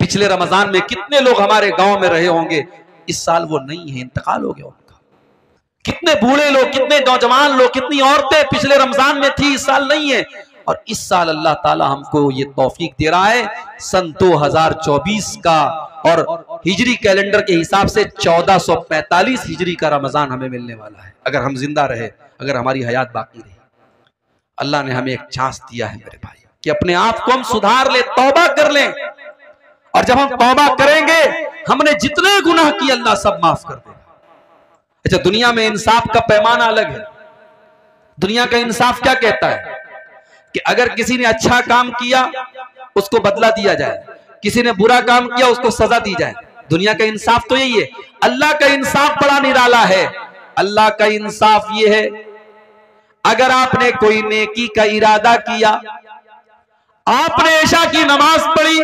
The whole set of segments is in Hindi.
पिछले रमजान में कितने लोग हमारे गांव में रहे होंगे, इस साल वो नहीं है, इंतकाल हो गया उनका। कितने बूढ़े लोग, कितने नौजवान लोग, कितनी औरतें पिछले रमजान में थी, इस साल नहीं है। और इस साल अल्लाह ताला हमको ये तौफीक दे रहा है, सन 2024 का और हिजरी कैलेंडर के हिसाब से 1445 हिजरी का रमजान हमें मिलने वाला है, अगर हम जिंदा रहे, अगर हमारी हयात बाकी रही। अल्लाह ने हमें एक चांस दिया है मेरे भाई कि अपने आप को हम सुधार ले, तौबा कर लें। और जब हम तौबा करेंगे, हमने जितने गुनाह किए अल्लाह सब माफ कर देगा। अच्छा, दुनिया में इंसाफ का पैमाना अलग है। दुनिया का इंसाफ क्या कहता है कि अगर किसी ने अच्छा काम किया उसको बदला दिया जाए, किसी ने बुरा काम किया उसको सजा दी जाए। दुनिया का इंसाफ तो यही है। अल्लाह का इंसाफ बड़ा निराला है। अल्लाह का इंसाफ ये है, अगर आपने कोई नेकी का इरादा किया, आपने ऐशा की नमाज पढ़ी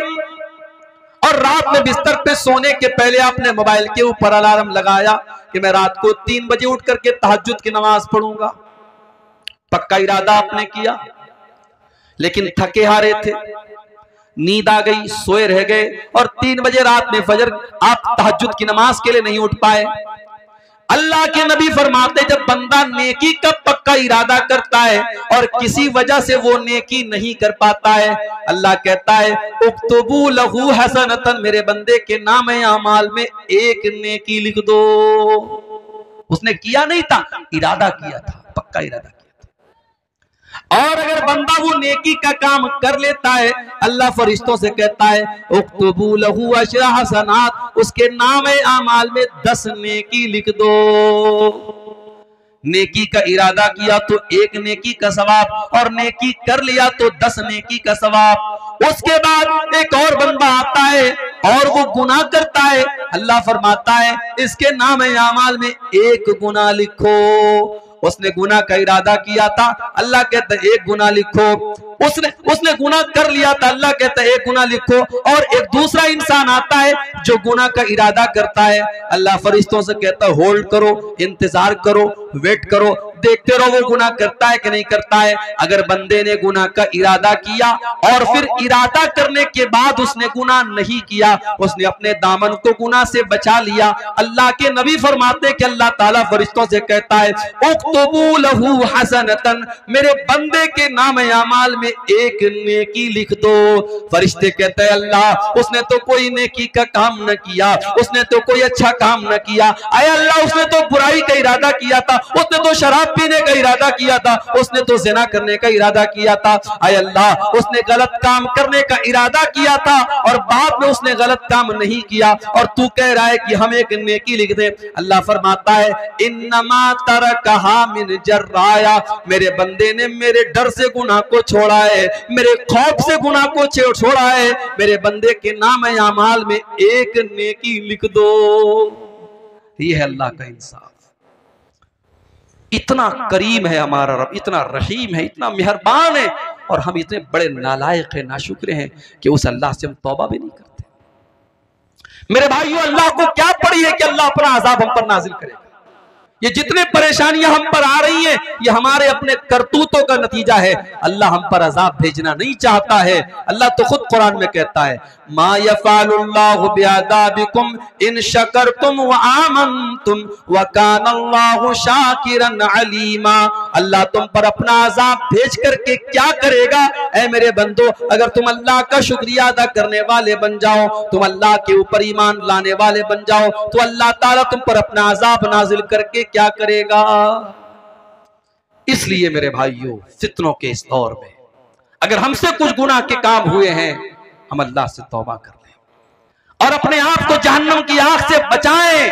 और रात में बिस्तर पे सोने के पहले आपने मोबाइल के ऊपर अलार्म लगाया कि मैं रात को 3 बजे उठ करके तहज्जुद की नमाज पढ़ूंगा, पक्का इरादा आपने किया, लेकिन थके हारे थे, नींद आ गई, सोए रह गए और 3 बजे रात में फजर आप तहज्जुद की नमाज के लिए नहीं उठ पाए। अल्लाह के नबी फरमाते, जब बंदा नेकी का पक्का इरादा करता है और किसी वजह से वो नेकी नहीं कर पाता है, अल्लाह कहता है उक्तबू लहू हसनतन, मेरे बंदे के नाम अमाल में एक नेकी लिख दो। उसने किया नहीं था, इरादा किया था, पक्का इरादा किया था। और अगर बंदा वो नेकी का काम कर लेता है, अल्लाह फरिश्तों से कहता है उक्तबू लहू अशरा हसनात, उसके नाम आमाल में 10 नेकी लिख दो। नेकी का इरादा किया तो 1 नेकी का सवाब, और नेकी कर लिया तो 10 नेकी का सवाब। उसके बाद एक और बंदा आता है और वो गुनाह करता है, अल्लाह फरमाता है इसके नाम आमाल में 1 गुनाह लिखो। उसने गुनाह का इरादा किया था, अल्लाह कहता है 1 गुनाह लिखो। उसने गुनाह कर लिया था, अल्लाह कहता है 1 गुनाह लिखो। और एक दूसरा इंसान आता है जो गुनाह का इरादा करता है, अल्लाह फरिश्तों से कहता है होल्ड करो, इंतजार करो, वेट करो, देखते रहो वो गुनाह करता है कि नहीं करता है। अगर बंदे ने गुनाह का इरादा किया और फिर इरादा करने के बाद उसने गुनाह नहीं किया, उसने अपने दामन को गुनाह से बचा लिया, अल्लाह के नबी फरमाते कि अल्लाह ताला फरिश्तों से कहता है उक्तबू लहू हसनतन, मेरे बंदे के नाम अमाल में 1 नेकी लिख दो। फरिश्ते कहते हैं अल्लाह उसने तो कोई नेकी का काम न किया, उसने तो कोई अच्छा काम न किया। आया अल्लाह उसने तो बुराई का इरादा किया था, उसने तो शराब पीने का इरादा किया था, उसने तो ज़िना करने का इरादा किया था। आया अल्लाह उसने गलत काम करने का इरादा किया था और बाद में उसने गलत काम नहीं किया, और तू कह रहा है कि हम 1 नेकी लिख दे। अल्लाह फरमाता है इन्नमा तरकहा मिन जर्राया, मेरे बंदे ने मेरे डर से गुनाह को छोड़ा है, मेरे खौफ से गुनाह को छोड़ा है, मेरे बंदे के नाम अमाल में 1 नेकी लिख दो। ये है अल्लाह का इंसाफ। इतना करीम है हमारा रब, इतना रहीम है, इतना मेहरबान है, और हम इतने बड़े नालायक हैं, नाशुक्र हैं कि उस अल्लाह से हम तौबा भी नहीं करते। मेरे भाइयों, अल्लाह को क्या पड़ी है कि अल्लाह अपना अजाब हम पर नाजिल करेगा। ये जितने परेशानियां हम पर आ रही हैं, ये हमारे अपने करतूतों का नतीजा है। अल्लाह हम पर अजाब भेजना नहीं चाहता है। अल्लाह तो खुद कुरान में कहता है मा यफ़अलुल्लाहु बिअज़ाबिकुम इन शकरतुम व आमनतुम व कानल्लाहु शाकिरन अलीमा। अल्लाह तुम पर अपना अजाब भेज करके क्या करेगा ऐ मेरे बंदो, अगर तुम अल्लाह का शुक्रिया अदा करने वाले बन जाओ, तुम अल्लाह के ऊपर ईमान लाने वाले बन जाओ, तो अल्लाह ताला तुम पर अपना अजाब नाजिल करके क्या करेगा। इसलिए मेरे भाइयों, फितनों के इस दौर में अगर हमसे कुछ गुनाह के काम हुए हैं, हम अल्लाह से तौबा कर लें और अपने आप को जहन्नम की आग से बचाएं।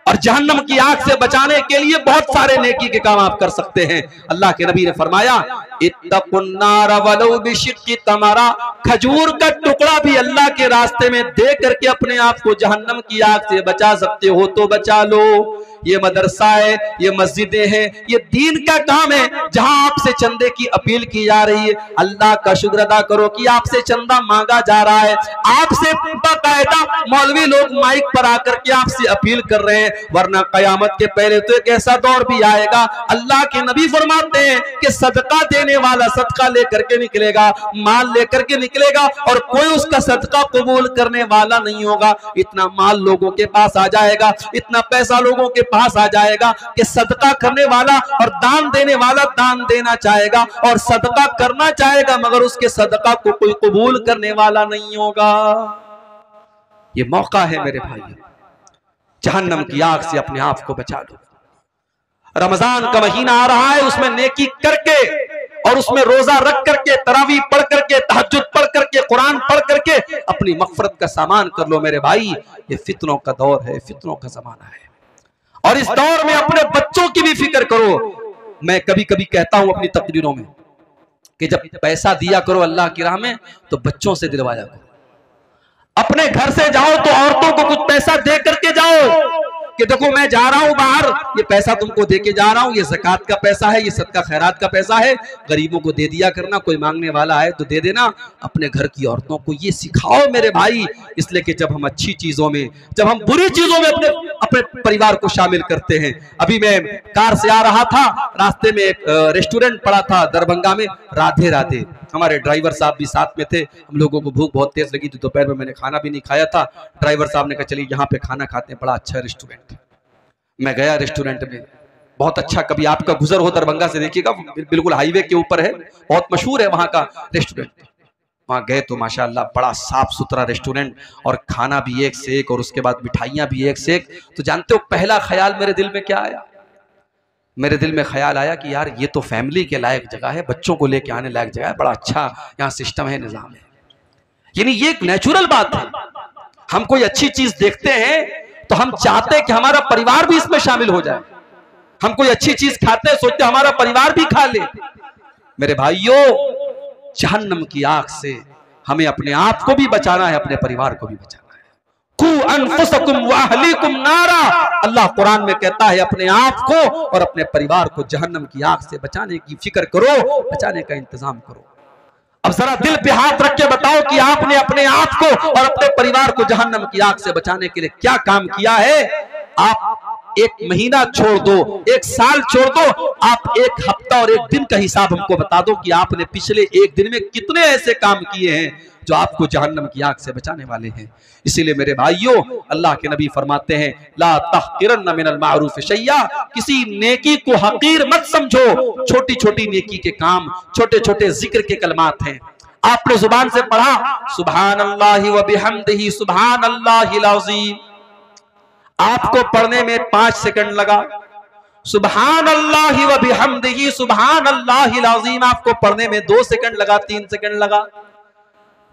और जहन्नम की आग से बचाने के लिए बहुत सारे नेकी के काम आप कर सकते हैं। अल्लाह के नबी ने फरमाया इत्तकुन्नार वलौ बिशिक्कि तमरा, खजूर का टुकड़ा भी अल्लाह के रास्ते में दे करके अपने आप को जहन्नम की आग से बचा सकते हो तो बचा लो। ये मदरसा है, ये मस्जिदें हैं, ये दीन का काम है जहां आपसे चंदे की अपील की जा रही है। अल्लाह का शुक्र अदा करो कि आपसे चंदा मांगा जा रहा है, आपसे बाकायदा मौलवी लोग माइक पर आकर के आपसे अपील कर रहे हैं। वरना कयामत के पहले तो एक ऐसा दौर भी आएगा, अल्लाह के नबी फरमाते हैं कि सदका देने वाला सदका लेकर के निकलेगा, माल लेकर के निकलेगा और कोई उसका सदका कबूल करने वाला नहीं होगा। इतना माल लोगों के पास आ जाएगा, इतना पैसा लोगों के पास आ जाएगा कि सदका करने वाला और दान देने वाला दान देना चाहेगा और सदका करना चाहेगा, मगर उसके सदका को कोई कबूल करने वाला नहीं होगा। ये मौका है मेरे भाई, जहन्नम की आग से अपने आप को बचा लो। रमजान का महीना आ रहा है, उसमें नेकी करके और उसमें रोजा रख करके, तरावी पढ़ करके, तहज्जुद पढ़ करके, कुरान पढ़ करके अपनी मग़फ़िरत का सामान कर लो मेरे भाई। ये फितनों का दौर है, फितनों का जमाना है, और इस दौर में अपने बच्चों की भी फिक्र करो। मैं कभी कभी कहता हूं अपनी तकरीरों में कि जब पैसा दिया करो अल्लाह की राह में तो बच्चों से दिलवाया करो। अपने घर से जाओ तो औरतों को कुछ पैसा दे करके जाओ कि देखो मैं जा रहा हूं बाहर, ये पैसा तुमको दे के जा रहा हूं, ये ज़कात का पैसा है, ये सदका खैरात का पैसा है, गरीबों को दे दिया करना, कोई मांगने वाला है तो दे देना। अपने घर की औरतों को ये सिखाओ मेरे भाई, इसलिए कि जब हम अच्छी चीजों में, जब हम बुरी चीजों में अपने परिवार को शामिल करते हैं। अभी मैं कार से आ रहा था, रास्ते में एक रेस्टोरेंट पड़ा था दरभंगा में, राधे राधे, हमारे ड्राइवर साहब भी साथ में थे। हम लोगों को भूख बहुत तेज लगी थी, दोपहर में मैंने खाना भी नहीं खाया था। ड्राइवर साहब ने कहा चलिए यहाँ पे खाना खाते हैं, बड़ा अच्छा रेस्टोरेंट। मैं गया रेस्टोरेंट में, बहुत अच्छा, कभी आपका गुजर हो दरभंगा से देखिएगा, बिल्कुल हाईवे के ऊपर है, बहुत मशहूर है वहाँ का रेस्टोरेंट। वहाँ गए तो माशाअल्लाह बड़ा साफ सुथरा रेस्टोरेंट और खाना भी एक से एक और उसके बाद मिठाइयाँ भी एक से एक। तो जानते हो पहला ख्याल मेरे दिल में क्या आया? मेरे दिल में ख्याल आया कि यार ये तो फैमिली के लायक जगह है, बच्चों को लेके आने लायक जगह है, बड़ा अच्छा यहाँ सिस्टम है, निज़ाम है। यानी ये एक नेचुरल बात है। हम कोई अच्छी चीज देखते हैं तो हम चाहते हैं कि हमारा परिवार भी इसमें शामिल हो जाए। हम कोई अच्छी चीज खाते हैं, सोचते हैं हमारा परिवार भी खा ले। मेरे भाइयों, जहन्नम की आग से हमें अपने आप को भी बचाना है, अपने परिवार को भी बचाना है। कू अनफुसकुम व अहलीकुम नारा, अल्लाह कुरान में कहता है अपने आप को और अपने परिवार को जहन्नम की आग से बचाने की फिक्र करो, बचाने का इंतजाम करो। अब जरा दिल पे हाथ रख के बताओ कि आपने अपने आप को और अपने परिवार को जहन्नम की आग से बचाने के लिए क्या काम किया है। आप एक महीना छोड़ दो, एक साल छोड़ दो, आप एक हफ्ता और एक दिन का हिसाब हमको बता दो कि आपने पिछले एक दिन में कितने ऐसे काम किए हैं जो आपको जहन्नम की आग से बचाने वाले हैं। इसीलिए मेरे भाइयों, अल्लाह के नबी फरमाते हैं ला तहकिरन्न मिनल मारूफ शैया, किसी नेकी को हकीर मत समझो। छोटी छोटी नेकी के काम, छोटे छोटे जिक्र के कलमात हैं। आपने जुबान से पढ़ा सुभानअल्लाहि व बिहम्दिही सुभानअल्लाहिल अज़ीम, आपको पढ़ने में 5 सेकंड लगा। सुभानअल्लाहि व बिहम्दिही सुभानअल्लाहिल अज़ीम आपको पढ़ने में 2 सेकंड लगा, 3 सेकंड लगा।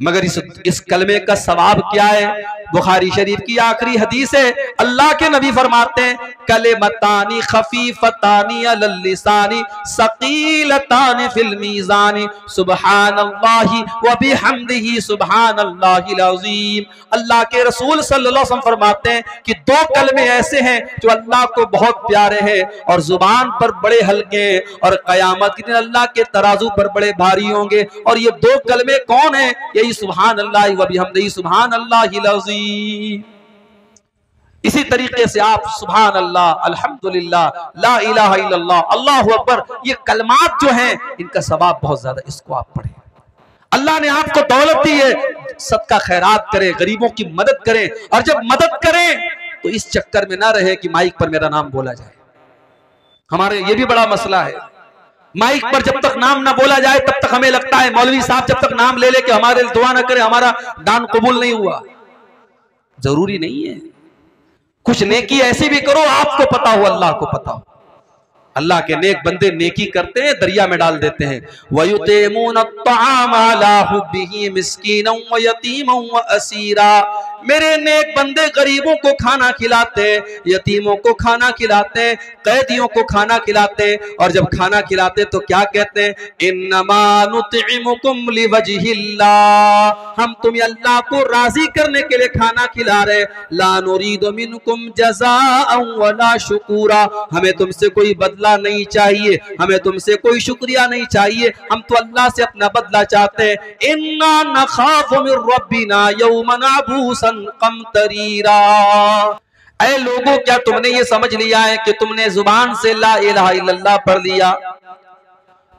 मगर इस कलमे का सवाब क्या है? बुखारी शरीफ की आखिरी हदीस है, अल्लाह के नबी फरमाते हैं कलिमतानी खफीफतानी अलल लिसानी सकीलतानी फिल मीज़ानी सुब्हानल्लाहि व बिहम्दिही सुब्हानल्लाहिल अज़ीम। अल्लाह के रसूल सल्लल्लाहु अलैहि वसल्लम फरमाते हैं कि 2 कलमे ऐसे हैं जो अल्लाह को बहुत प्यारे हैं और जुबान पर बड़े हल्के हैं और कयामत के दिन अल्लाह के तराजू पर बड़े भारी होंगे। और ये 2 कलमे कौन है? यही सुब्हानअल्लाहि व बिहम्दिही सुब्हानअल्लाहिल अज़ीम। इसी तरीके से आप सुभान अल्लाह, अल्हम्दुलिल्लाह, ला इलाहा इल्लल्लाह, अल्लाहु अकबर, ये कलमात जो हैं इनका सवाब बहुत ज्यादा, इसको आप पढ़ें। अल्लाह ने आपको दौलत दी है, सदका खैरात करें, गरीबों की मदद करें। और जब मदद करें तो इस चक्कर में ना रहे कि माइक पर मेरा नाम बोला जाए। हमारे ये भी बड़ा मसला है, माइक पर जब तक नाम ना बोला जाए तब तक हमें लगता है मौलवी साहब जब तक नाम ले के हमारे दुआ ना करे हमारा दान कबूल नहीं हुआ। जरूरी नहीं है, कुछ नेकी ऐसी भी करो आपको पता हो, अल्लाह को पता हो। अल्लाह के नेक बंदे नेकी करते हैं, दरिया में डाल देते हैं। वयुतिमून अत्तआम अला हुब्बिही मिस्कीनन व यतीमन व असीरा, मेरे नेक बंदे गरीबों को खाना खिलाते, यतीमों को खाना खिलाते, कैदियों को खाना खिलाते, और जब खाना खिलाते तो क्या कहते हैं, इन्नमा नुतइमुकुम लिवजहिल्लाह, हम तुम्हें अल्लाह को राजी करने के लिए खाना खिला रहे, ला नुरीदु मिनकुम जज़ाअन वला शुकूरा, हमें तुमसे कोई बदला नहीं चाहिए, हमें तुमसे कोई शुक्रिया नहीं चाहिए, हम तो अल्लाह से अपना बदला चाहते हैं। इन्ना नखाफु मिर रब्बिना यौमन अबूसन कमतरीरा। ऐ लोगों, क्या तुमने ये समझ लिया है कि तुमने जुबान से ला इलाहा इल्लल्लाह पढ़ लिया,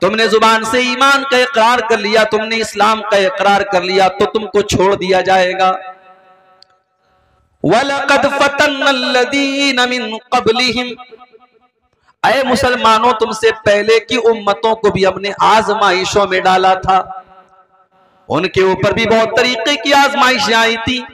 तुमने जुबान से ईमान का इकरार कर लिया, तुमने इस्लाम का इकरार कर लिया, तो तुमको छोड़ दिया जाएगा। वलक़द फ़तन्नल्लज़ीना मिन क़ब्लिहिम, ऐ मुसलमानों, तुमसे पहले की उम्मतों को भी हमने आजमाइशों में डाला था, उनके ऊपर भी बहुत तरीके की आजमाइशें आई थी।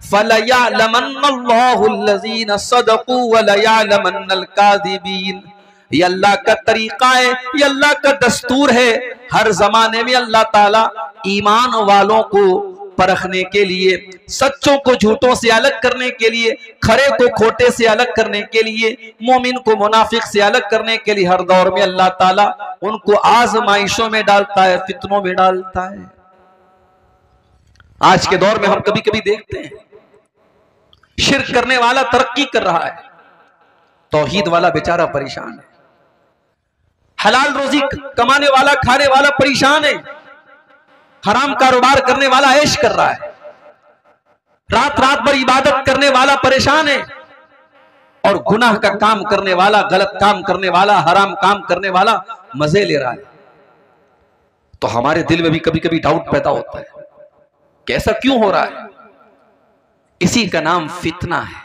फलयअलमन्नल्लाहुल्लज़ीना सदक़ू वलयअलमन्नल काज़िबीन, ये अल्लाह का तरीका है, ये अल्लाह का दस्तूर है। हर जमाने में अल्लाह ताला ईमान वालों को परखने के लिए, सच्चों को झूठों से अलग करने के लिए, खरे को खोटे से अलग करने के लिए, मोमिन को मुनाफिक से अलग करने के लिए हर दौर में अल्लाह ताला उनको आजमाइशों में डालता है, फितनों में डालता है। आज के दौर में हम कभी कभी देखते हैं शिर्क करने वाला तरक्की कर रहा है, तौहीद वाला बेचारा परेशान है, हलाल रोजी कमाने वाला, खाने वाला परेशान है, हराम कारोबार करने वाला ऐश कर रहा है, रात रात भर इबादत करने वाला परेशान है, और गुनाह का काम करने वाला, गलत काम करने वाला, हराम काम करने वाला मजे ले रहा है। तो हमारे दिल में भी कभी कभी डाउट पैदा होता है कि ऐसा क्यों हो रहा है। इसी का नाम फितना है।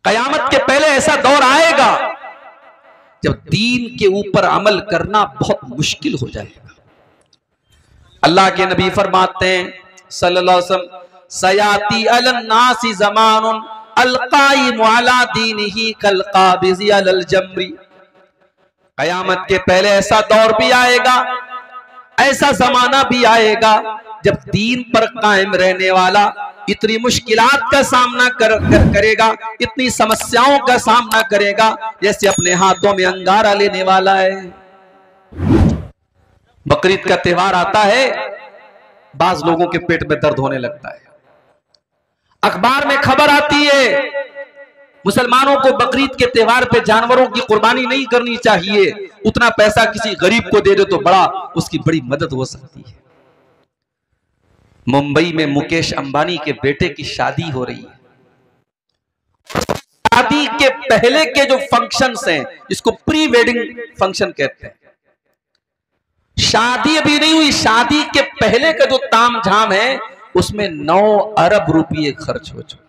कयामत के पहले ऐसा दौर आएगा जब दीन के ऊपर अमल करना बहुत मुश्किल हो जाएगा। अल्लाह के नबी फरमाते हैं सल्लल्लाहु अलैहि वसल्लम, सयाती अलन्नासी ज़मानुन अलकाइमु अला दीनिही कलकाबिज़ी अलल जमरी, कयामत के पहले ऐसा दौर भी आएगा, ऐसा जमाना भी आएगा जब दीन पर कायम रहने वाला इतनी मुश्किलात का सामना करेगा, इतनी समस्याओं का सामना करेगा जैसे अपने हाथों में अंगारा लेने वाला है। बकरीद का त्योहार आता है, बाज लोगों के पेट में दर्द होने लगता है, अखबार में खबर आती है मुसलमानों को बकरीद के त्योहार पे जानवरों की कुर्बानी नहीं करनी चाहिए, उतना पैसा किसी गरीब को दे दो तो उसकी बड़ी मदद हो सकती है। मुंबई में मुकेश अंबानी के बेटे की शादी हो रही है, शादी के पहले के जो फंक्शंस हैं, इसको प्री वेडिंग फंक्शन कहते हैं, शादी अभी नहीं हुई, शादी के पहले का जो ताम झाम है उसमें 9 अरब रुपये खर्च हो चुके।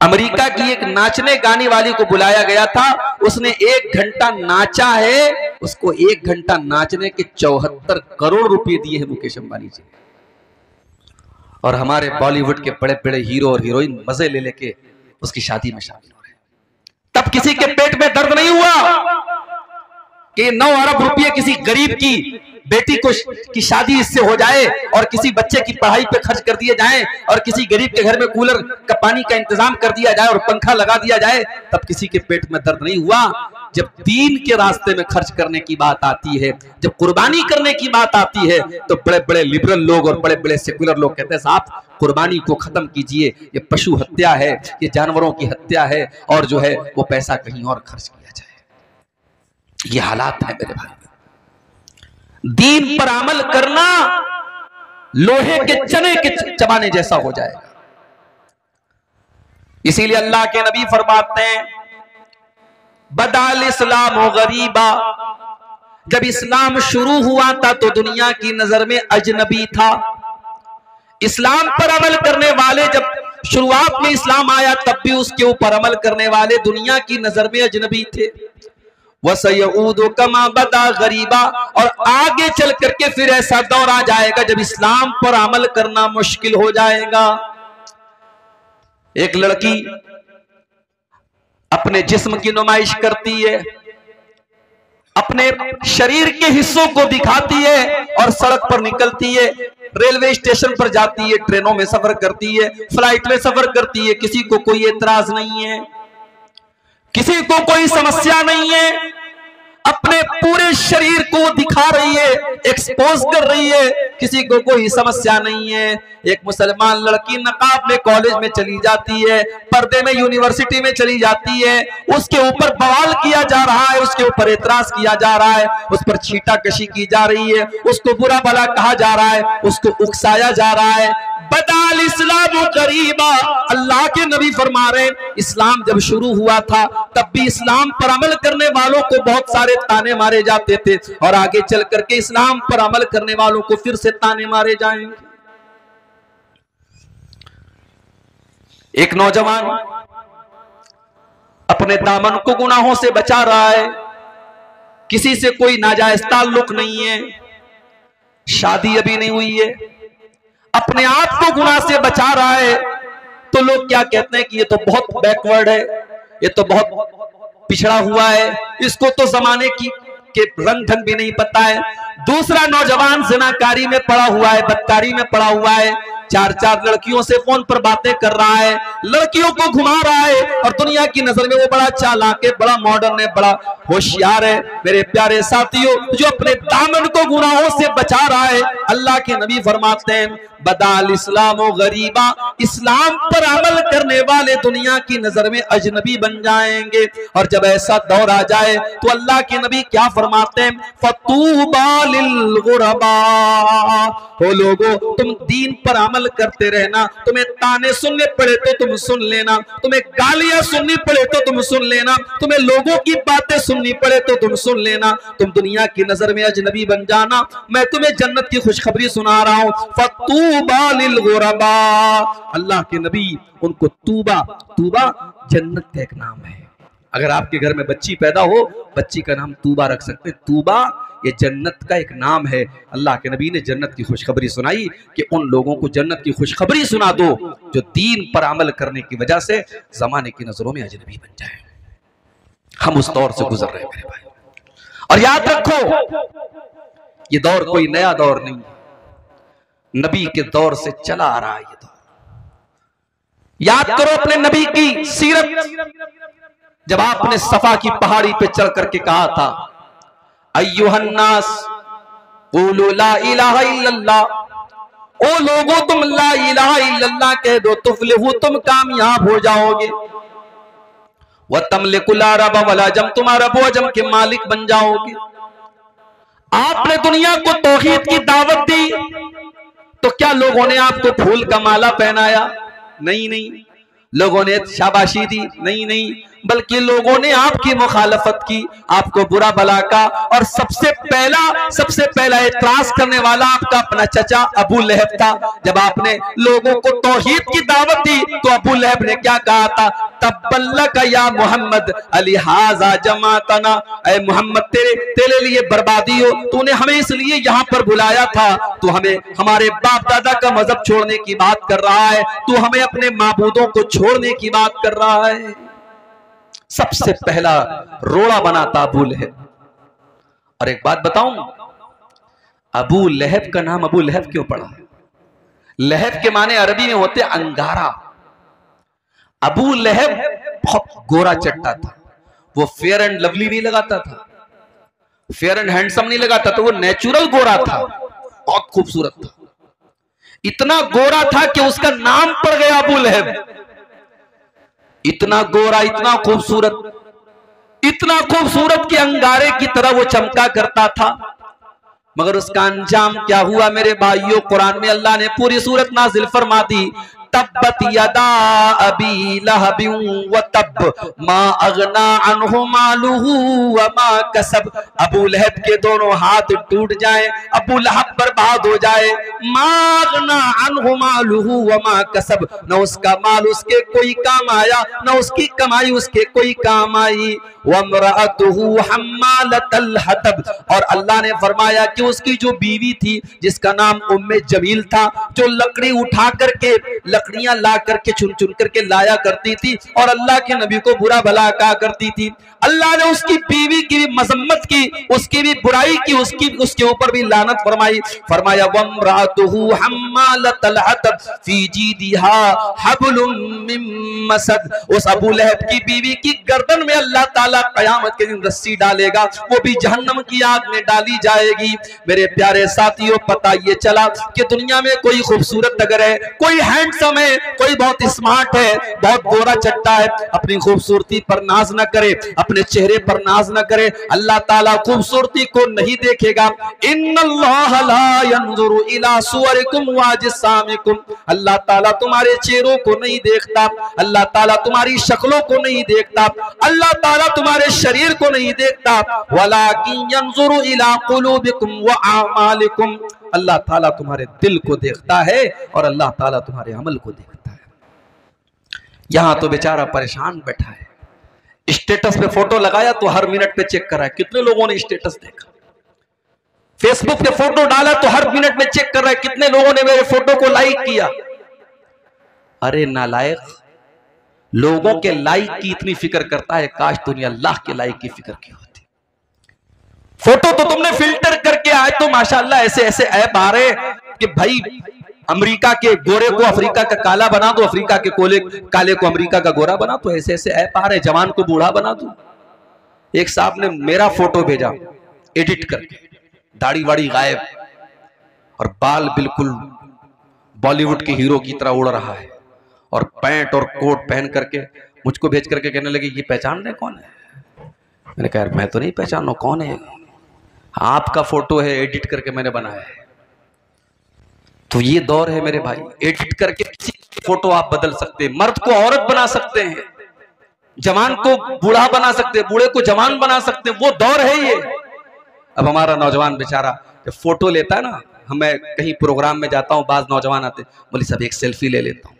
अमेरिका की एक नाचने गाने वाली को बुलाया गया था, उसने 1 घंटा नाचा है, उसको 1 घंटा नाचने के 74 करोड़ रुपए दिए हैं मुकेश अंबानी जी। और हमारे बॉलीवुड के बड़े बड़े हीरो और हीरोइन मजे ले लेके उसकी शादी में शामिल हो रहे हैं। तब किसी के पेट में दर्द नहीं हुआ कि 9 अरब रुपये किसी गरीब की बेटी को की शादी इससे हो जाए, और किसी बच्चे की पढ़ाई पे खर्च कर दिए जाए, और किसी गरीब के घर में कूलर का पानी का इंतजाम कर दिया जाए और पंखा लगा दिया जाए, तब किसी के पेट में दर्द नहीं हुआ। जब दीन के रास्ते में खर्च करने की बात आती है, जब कुर्बानी करने की बात आती है, तो बड़े बड़े लिबरल लोग और बड़े बड़े सेकुलर लोग कहते हैं साहब कुर्बानी को खत्म कीजिए, ये पशु हत्या है, ये जानवरों की हत्या है, और जो है वो पैसा कहीं और खर्च किया जाए। ये हालात है मेरे भाई। दीन पर अमल करना लोहे के चने के चबाने जैसा हो जाएगा। इसीलिए अल्लाह के नबी फरमाते हैं, बदाल इस्लाम गरीबा, जब इस्लाम शुरू हुआ था तो दुनिया की नजर में अजनबी था। इस्लाम पर अमल करने वाले, जब शुरुआत में इस्लाम आया तब भी उसके ऊपर अमल करने वाले दुनिया की नजर में अजनबी थे। वसयऊदु कमा बदा गरीबा, और आगे चल करके फिर ऐसा दौर आ जाएगा जब इस्लाम पर अमल करना मुश्किल हो जाएगा। एक लड़की अपने जिस्म की नुमाइश करती है, अपने शरीर के हिस्सों को दिखाती है और सड़क पर निकलती है, रेलवे स्टेशन पर जाती है, ट्रेनों में सफर करती है, फ्लाइट में सफर करती है, किसी को कोई एतराज नहीं है, किसी को कोई समस्या नहीं है, अपने पूरे शरीर को दिखा रही है, एक्सपोज कर रही है, किसी को कोई समस्या नहीं है। एक मुसलमान लड़की नकाब में कॉलेज में चली जाती है, पर्दे में यूनिवर्सिटी में चली जाती है, उसके ऊपर बवाल किया जा रहा है, उसके ऊपर एतराज किया जा रहा है, उस पर छींटाकशी की जा रही है, उसको बुरा भला कहा जा रहा है, उसको उकसाया जा रहा है। बदाल इस्लाम गरीबा, अल्लाह के नबी फरमा रहे इस्लाम जब शुरू हुआ था तब भी इस्लाम पर अमल करने वालों को बहुत सारे ताने मारे जाते थे, और आगे चल करके इस्लाम पर अमल करने वालों को फिर से ताने मारे जाएंगे। एक नौजवान अपने दामन को गुनाहों से बचा रहा है, किसी से कोई नाजायज ताल्लुक नहीं है, शादी अभी नहीं हुई है, अपने आप को गुनाह से बचा रहा है, तो लोग क्या कहते हैं कि ये तो बहुत बैकवर्ड है, ये तो बहुत पिछड़ा हुआ है, इसको तो जमाने के रंग ढंग भी नहीं पता है। दूसरा नौजवान ज़िनाकारी में पड़ा हुआ है, बदकारी में पड़ा हुआ है, चार लड़कियों से फोन पर बातें कर रहा है, लड़कियों को घुमा रहा है, और दुनिया की नजर में वो बड़ा चालाक है, बड़ा मॉडर्न है, बड़ा होशियार है। मेरे प्यारे साथियों, जो अपने दामन को गुनाहों से बचा रहा है, अल्लाह के नबी फरमाते हैं बदाल इस्लाम गरीबा, इस्लाम पर अमल करने वाले दुनिया की नजर में अजनबी बन जाएंगे। और जब ऐसा दौर आ जाए तो अल्लाह के नबी क्या फरमाते हैं, फतूबा लिल गुरबा, हो लोगो तुम दीन पर अमल करते रहना, तुम्हें ताने सुनने पड़े तो तुम सुन लेना, तुम्हें गालियां सुननी पड़े तो तुम सुन लेना, तुम्हें लोगों की बातें सुननी पड़े तो तुम सुन लेना, तुम दुनिया की नजर में अजनबी बन जाना, मैं तुम्हें जन्नत की खुशखबरी सुना रहा हूं। फतूबा लिल गुरबा, अल्लाह के नबी उनको तूबा, तूबा जन्नत का एक नाम है। अगर आपके घर में बच्ची पैदा हो, बच्ची का नाम तूबा रख सकते हैं। तूबा ये जन्नत का एक नाम है। अल्लाह के नबी ने जन्नत की खुशखबरी सुनाई कि उन लोगों को जन्नत की खुशखबरी सुना दो जो दीन पर अमल करने की वजह से जमाने की नजरों में अजनबी बन जाए। हम उस दौर से गुजर रहे हैं मेरे भाई, और याद रखो ये दौर कोई नया दौर नहीं, नबी के दौर से चला आ रहा है ये दौर। याद करो अपने नबी की सीरत, जब आपने सफा की पहाड़ी पे चढ़ करके कहा था अय्युहन्नास क़ूलू ला इलाहा इल्लल्लाह, ओ लोगों तुम ला इलाहा इल्लल्लाह कह दो तुफ्लिहू, तुम कामयाब हो जाओगे, व तमलिकुल अरब वल अजम, तुम अरब व अजम के मालिक बन जाओगे। आपने दुनिया को तौहीद की दावत दी, तो क्या लोगों ने आपको फूल का माला पहनाया? नहीं नहीं। लोगों ने शाबाशी दी? नहीं नहीं, बल्कि लोगों ने आपकी मुखालफत की, आपको बुरा भला कहा, और सबसे पहला एतराज करने वाला आपका अपना चचा अबू लहब था। जब आपने लोगों को तौहीद की दावत दी तो अबू लहब ने क्या कहा था, तब्बल्लक या मोहम्मद अलिहाजा जमातना, ऐ मोहम्मद तेरे लिए बर्बादी हो, तूने हमें इसलिए यहाँ पर बुलाया था, तू हमें हमारे बाप दादा का मजहब छोड़ने की बात कर रहा है, तू हमें अपने माबूदों को छोड़ने की बात कर रहा है। सबसे पहला रोड़ा बना था अबू लहब। और एक बात बताऊं, अबू लहब का नाम अबू लहब क्यों पड़ा? लहब के माने अरबी में होते अंगारा। अबू लहब बहुत गोरा चट्टा था, वो फेयर एंड लवली नहीं लगाता था, फेयर एंड हैंडसम नहीं लगाता था, वो नेचुरल गोरा था, बहुत खूबसूरत था। इतना गोरा था कि उसका नाम पड़ गया अबू लहब। इतना गोरा, इतना खूबसूरत कि अंगारे की तरह वो चमका करता था। मगर उसका अंजाम क्या हुआ मेरे भाइयों? कुरान में अल्लाह ने पूरी सूरत नाजिल फरमा दी, तब्बत यदा अबी लहबिन व तब मा अगना अन्हु मालुहु व मा कसब। अबू लहब के दोनों हाथ टूट जाएं, अबू लहब बर्बाद हो जाए, मा अगना अन्हु मालुहु व मा कसब, न उसका माल उसके कोई काम आया, न उसकी कमाई उसके कोई काम आई। वम्रअतुहु हम्मालतल हतब, और अल्लाह ने फरमाया कि उसकी जो बीवी थी जिसका नाम उम्मे जमील था, जो लकड़ी उठा करके लकड़ियां ला करके चुन चुन करके लाया करती थी और अल्लाह के नबी को बुरा भला कहा करती थी। अल्लाह ने उसकी बीवी की भी मजम्मत की, उसकी भी बुराई की, उसके ऊपर भी लानत फरमाई। फरमाया वम्रातुहु हम्मालतल हतब फी जीदिहा हब्लुम मिन मसद। उस अबू लहब की बीवी की गर्दन में अल्लाह ताला कयामत के दिन रस्सी डालेगा, वो भी जहन्नम की आग में डाली जाएगी। मेरे प्यारे साथियों, पता ये चला कि दुनिया में कोई खूबसूरत अगर है, कोई हैंडसम है, कोई बहुत स्मार्ट है, बहुत गोरा चट्टा है, अपनी खूबसूरती पर नाज न करे, अपने चेहरे पर नाज न करे। अल्लाह ताला खूबसूरती को नहीं देखेगा। इन्नल्लाह ला यंजुरु इला सुवरिकुम व अजसामिकुम। अल्लाह ताला तुम्हारे चेहरों को नहीं देखता, अल्लाह ताला तुम्हारी शक्लों को नहीं देखता, अल्लाह ताला तुम्हारे शरीर को नहीं देखता। वलाकिन यंजुरु इला कुलूबिकुम व आमालिकुम। अल्लाह ताला तुम्हारे दिल को देखता है और अल्लाह ताला तुम्हारे अमल को देखता है। यहां तो बेचारा परेशान बैठा है, स्टेटस पे फोटो लगाया तो हर मिनट पे चेक करा है कितने लोगों ने स्टेटस देखा, फेसबुक पे फोटो डाला तो हर मिनट में चेक कर रहा है कितने लोगों ने मेरे फोटो को लाइक किया। अरे नालायक, लोगों के लाइक की इतनी फिक्र करता है, काश दुनिया अल्लाह के लाइक की फिक्र की होती। फोटो तो तुमने फिल्टर करके, आज तो माशाअल्लाह ऐसे ऐसे ऐप आ रहे कि भाई अमेरिका के गोरे को अफ्रीका का काला बना दो, अफ्रीका के काले को अमेरिका का गोरा बना दो। ऐसे ऐसे ऐप आ रहे, जवान को बूढ़ा बना दो। एक साहब ने मेरा फोटो भेजा एडिट करके, दाढ़ी वाड़ी गायब और बाल बिल्कुल बॉलीवुड के हीरो की तरह उड़ रहा है, और पैंट और कोट पहन करके मुझको भेज करके कहने लगे ये पहचान रहे कौन है। मैंने कहा मैं तो नहीं पहचान रहा, कौन है? आपका फोटो है, एडिट करके मैंने बनाया है। तो ये दौर है मेरे भाई, एडिट करके किसी की फोटो आप बदल सकते हैं, मर्द को औरत बना सकते हैं, जवान को बूढ़ा बना सकते हैं, बूढ़े को जवान बना सकते हैं, वो दौर है ये। अब हमारा नौजवान बेचारा जब फोटो लेता है ना, मैं कहीं प्रोग्राम में जाता हूँ, बाज नौजवान आते, बोले सब एक सेल्फी ले लेता हूँ,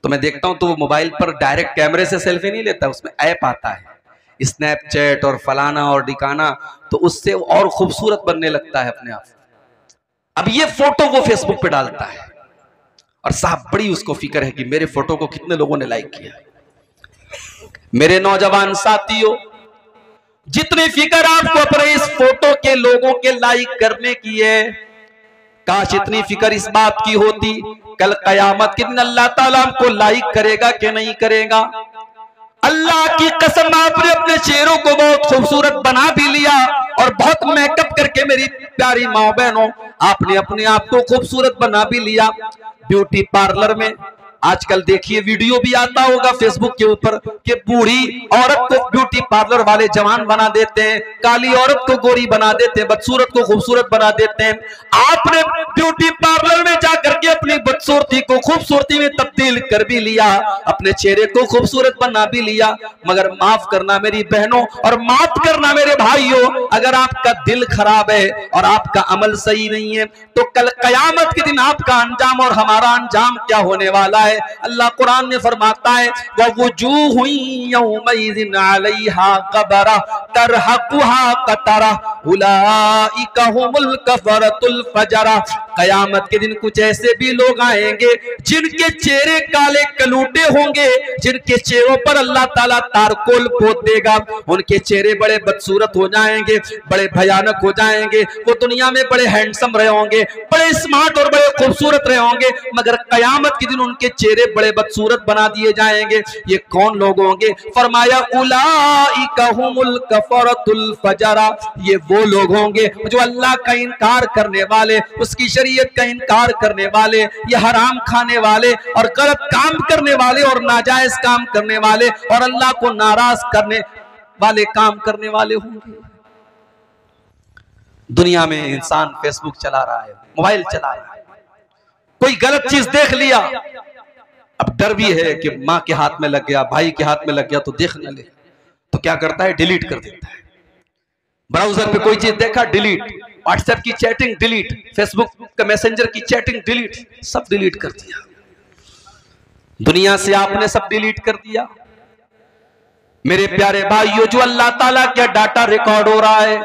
तो मैं देखता हूँ तो वो मोबाइल पर डायरेक्ट कैमरे से सेल्फी नहीं लेता, उसमें ऐप आता है स्नैपचैट और फलाना और डिकाना, तो उससे और खूबसूरत बनने लगता है अपने आप। अब ये फोटो वो फेसबुक पे डालता है और साहब बड़ी उसको फिक्र है कि मेरे फोटो को कितने लोगों ने लाइक किया। मेरे नौजवान साथियों, जितनी फिक्र आपको अपने इस फोटो के लोगों के लाइक करने की है, काश इतनी फिक्र इस बात की होती कल कयामत के दिन अल्लाह ताला हमको लाइक करेगा कि नहीं करेगा। अल्लाह की कसम, आपने अपने चेहरों को बहुत खूबसूरत बना भी लिया और बहुत मेकअप करके मेरी प्यारी माँ बहनों, आपने अपने आप को खूबसूरत बना भी लिया। ब्यूटी पार्लर में आजकल देखिए वीडियो भी आता होगा फेसबुक के ऊपर कि बूढ़ी औरत को ब्यूटी पार्लर वाले जवान बना देते हैं, काली औरत को गोरी बना देते हैं, बदसूरत को खूबसूरत बना देते हैं। आपने ब्यूटी पार्लर में जाकर के अपनी बदसूरती को खूबसूरती में तब्दील कर भी लिया, अपने चेहरे को खूबसूरत बना भी लिया, मगर माफ करना मेरी बहनों और माफ करना मेरे भाइयों, अगर आपका दिल खराब है और आपका अमल सही नहीं है तो कल कयामत के दिन आपका अंजाम और हमारा अंजाम क्या होने वाला है। अल्लाह कुरान में फरमाता है ववुजूहु यौमइज़िन अलैहा ग़बरा तरहकुहा क़तरा उलाइका हुमुल कफ़रतुल फ़जरा। कयामत के दिन कुछ ऐसे भी लोग आएंगे जिनके चेहरे काले कलूटे होंगे, जिनके चेहरों पर अल्लाह ताला तारकोल पोत देगा, उनके चेहरे बड़े बदसूरत हो जाएंगे, बड़े भयानक हो जाएंगे। वो दुनिया में बड़े हैंडसम रहे होंगे, बड़े स्मार्ट और बड़े खूबसूरत रहे होंगे, मगर कयामत के दिन उनके चेहरे बड़े बदसूरत बना दिए जाएंगे। ये कौन लोग होंगे? फरमाया उलाइका हुमुल कफ़रतुल फ़जरा। ये वो लोग होंगे जो अल्लाह का इनकार करने वाले, उसकी शरीयत का इनकार करने वाले, ये हराम खाने वाले और गलत काम करने वाले और नाजायज काम करने वाले और अल्लाह को नाराज करने वाले काम करने वाले होंगे। दुनिया में इंसान फेसबुक चला रहा है, मोबाइल चला रहा है, कोई गलत चीज देख लिया, अब डर भी है कि माँ के हाथ में लग गया, भाई के हाथ में लग गया तो देख न ले, तो क्या करता है? डिलीट कर देता है। ब्राउजर पे कोई चीज देखा, डिलीट, व्हाट्सएप की चैटिंग डिलीट, फेसबुक का मैसेंजर की चैटिंग डिलीट, सब डिलीट कर दिया। दुनिया से आपने सब डिलीट कर दिया। मेरे प्यारे भाइयों, जो अल्लाह ताला का डाटा रिकॉर्ड हो रहा है,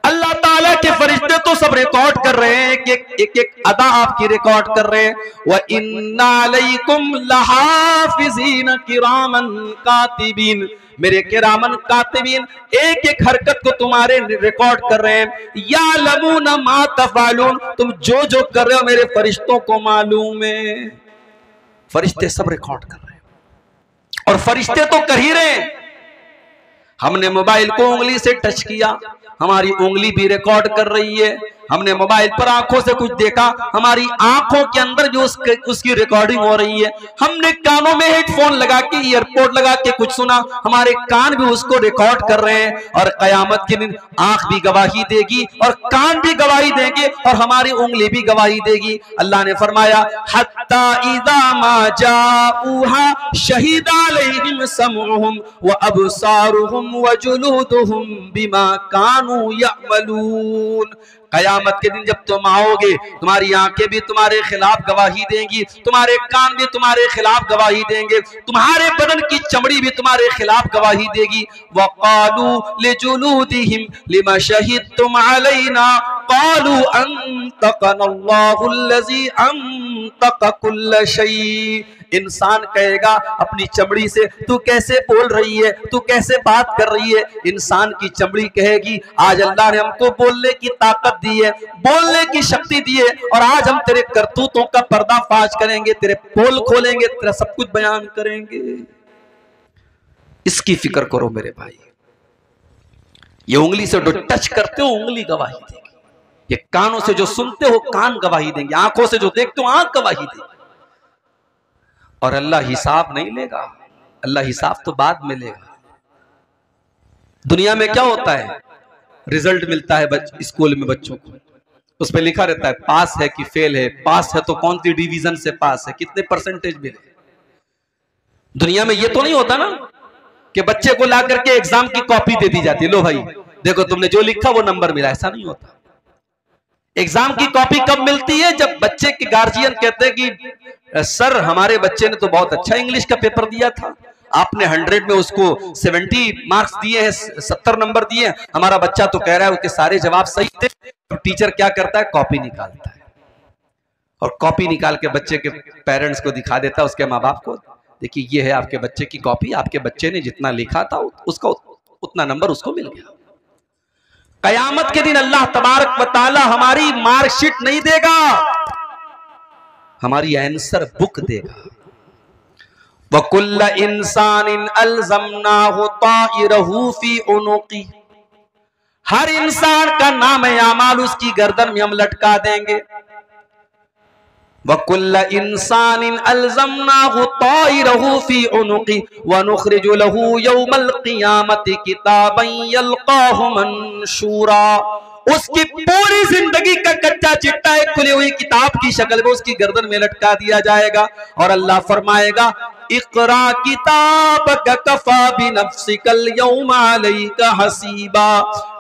अल्लाह ताला के फरिश्ते तो सब रिकॉर्ड कर रहे हैं, एक एक अदा आपकी रिकॉर्ड कर रहे हैं। व इन्ना अलैकुम लहाफिज़ीन किरामन कातिबीन, मेरे किरामन कातिबीन एक एक हरकत को तुम्हारे रिकॉर्ड कर रहे हैं। यालमून मा तफअलून, तुम जो जो कर रहे हो मेरे फरिश्तों को मालूम है। फरिश्ते सब रिकॉर्ड कर रहे हैं और फरिश्ते तो कर ही रहे हैं। हमने मोबाइल को उंगली से टच किया, हमारी उंगली भी रिकॉर्ड कर रही है। हमने मोबाइल पर आंखों से कुछ देखा, हमारी आंखों के अंदर भी उसकी रिकॉर्डिंग हो रही है। हमने कानों में हेडफोन लगा के, ईयरपोर्ट लगा के कुछ सुना, हमारे कान भी उसको रिकॉर्ड कर रहे हैं। और कयामत के दिन आंख भी गवाही देगी और कान भी गवाही देंगे और हमारी उंगली भी गवाही देगी। अल्लाह ने फरमाया हत्ता इज़ा मा जाऊहा शहीदा अलैहिम समउहुम व अबसारुहुम व जुलूदुहुम बिमा कानू यअमलून। कयामत के दिन जब तुम आओगे, तुम्हारी आंखें भी तुम्हारे खिलाफ गवाही देंगी, तुम्हारे कान भी तुम्हारे खिलाफ गवाही देंगे, तुम्हारे बदन की चमड़ी भी तुम्हारे खिलाफ गवाही देगी। वक़ालू लिजुलूदिहिम लिमा शहिदतुम अलैना क़ालू अंतक़नल्लाहु अल्लज़ी अंतक़ कुल्ल शै। इंसान कहेगा अपनी चमड़ी से, तू कैसे बोल रही है, तू कैसे बात कर रही है। इंसान की चमड़ी कहेगी आज अल्लाह ने हमको बोलने की ताकत दी है, बोलने की शक्ति दी है, और आज हम तेरे करतूतों का पर्दाफाश करेंगे, तेरे पोल खोलेंगे, तेरा सब कुछ बयान करेंगे। इसकी फिक्र करो मेरे भाई। ये उंगली से जो टच करते हो उंगली गवाही देगी, ये कानों से जो सुनते हो कान गवाही देंगे, आंखों से जो देखते हो आंख गवाही देगी। और अल्लाह हिसाब नहीं लेगा, अल्लाह हिसाब तो बाद में लेगा। दुनिया में क्या होता है, रिजल्ट मिलता है स्कूल में बच्चों को, उस पर लिखा रहता है पास है कि फेल है, पास है तो कौन सी डिवीजन से पास है, कितने परसेंटेज मिले। दुनिया में ये तो नहीं होता ना कि बच्चे को ला करके एग्जाम की कॉपी दे दी जाती है, लो भाई देखो तुमने जो लिखा वो नंबर मिला, ऐसा नहीं होता। एग्जाम की कॉपी कब मिलती है, जब बच्चे के गार्जियन कहते हैं कि सर हमारे बच्चे ने तो बहुत अच्छा इंग्लिश का पेपर दिया था, आपने 100 में उसको 70 मार्क्स दिए हैं, 70 नंबर दिए, हमारा बच्चा तो कह रहा है उसके सारे जवाब सही थे। तो टीचर क्या करता है, कॉपी निकालता है और कॉपी निकाल के बच्चे के पेरेंट्स को दिखा देता है, उसके माँ बाप को, देखिए ये है आपके बच्चे की कॉपी, आपके बच्चे ने जितना लिखा था उसका उतना नंबर उसको मिल गया। कयामत के दिन अल्लाह तबारक व तआला हमारी मार्कशीट नहीं देगा, हमारी आंसर बुक देगा। वकुल्ल इंसानिन अल्ज़मनाहु ताइरहु फी उनुक़ी, हर इंसान का नाम आमाल उसकी गर्दन में हम लटका देंगे। वकुल्ल इंसानिन अल्ज़मनाहु ताइरहु फी उनुक़ी व नुख़रिजु लहू यौमल क़ियामति किताबन यल्क़ाहु मंशूरा। उसकी पूरी जिंदगी का कच्चा चिट्ठा एक खुली हुई किताब की शक्ल में उसकी गर्दन में लटका दिया जाएगा और अल्लाह फरमाएगा इक़रा किताबक कफ़ा बिनफ़्सिकल यौमा अलैका हसीबा।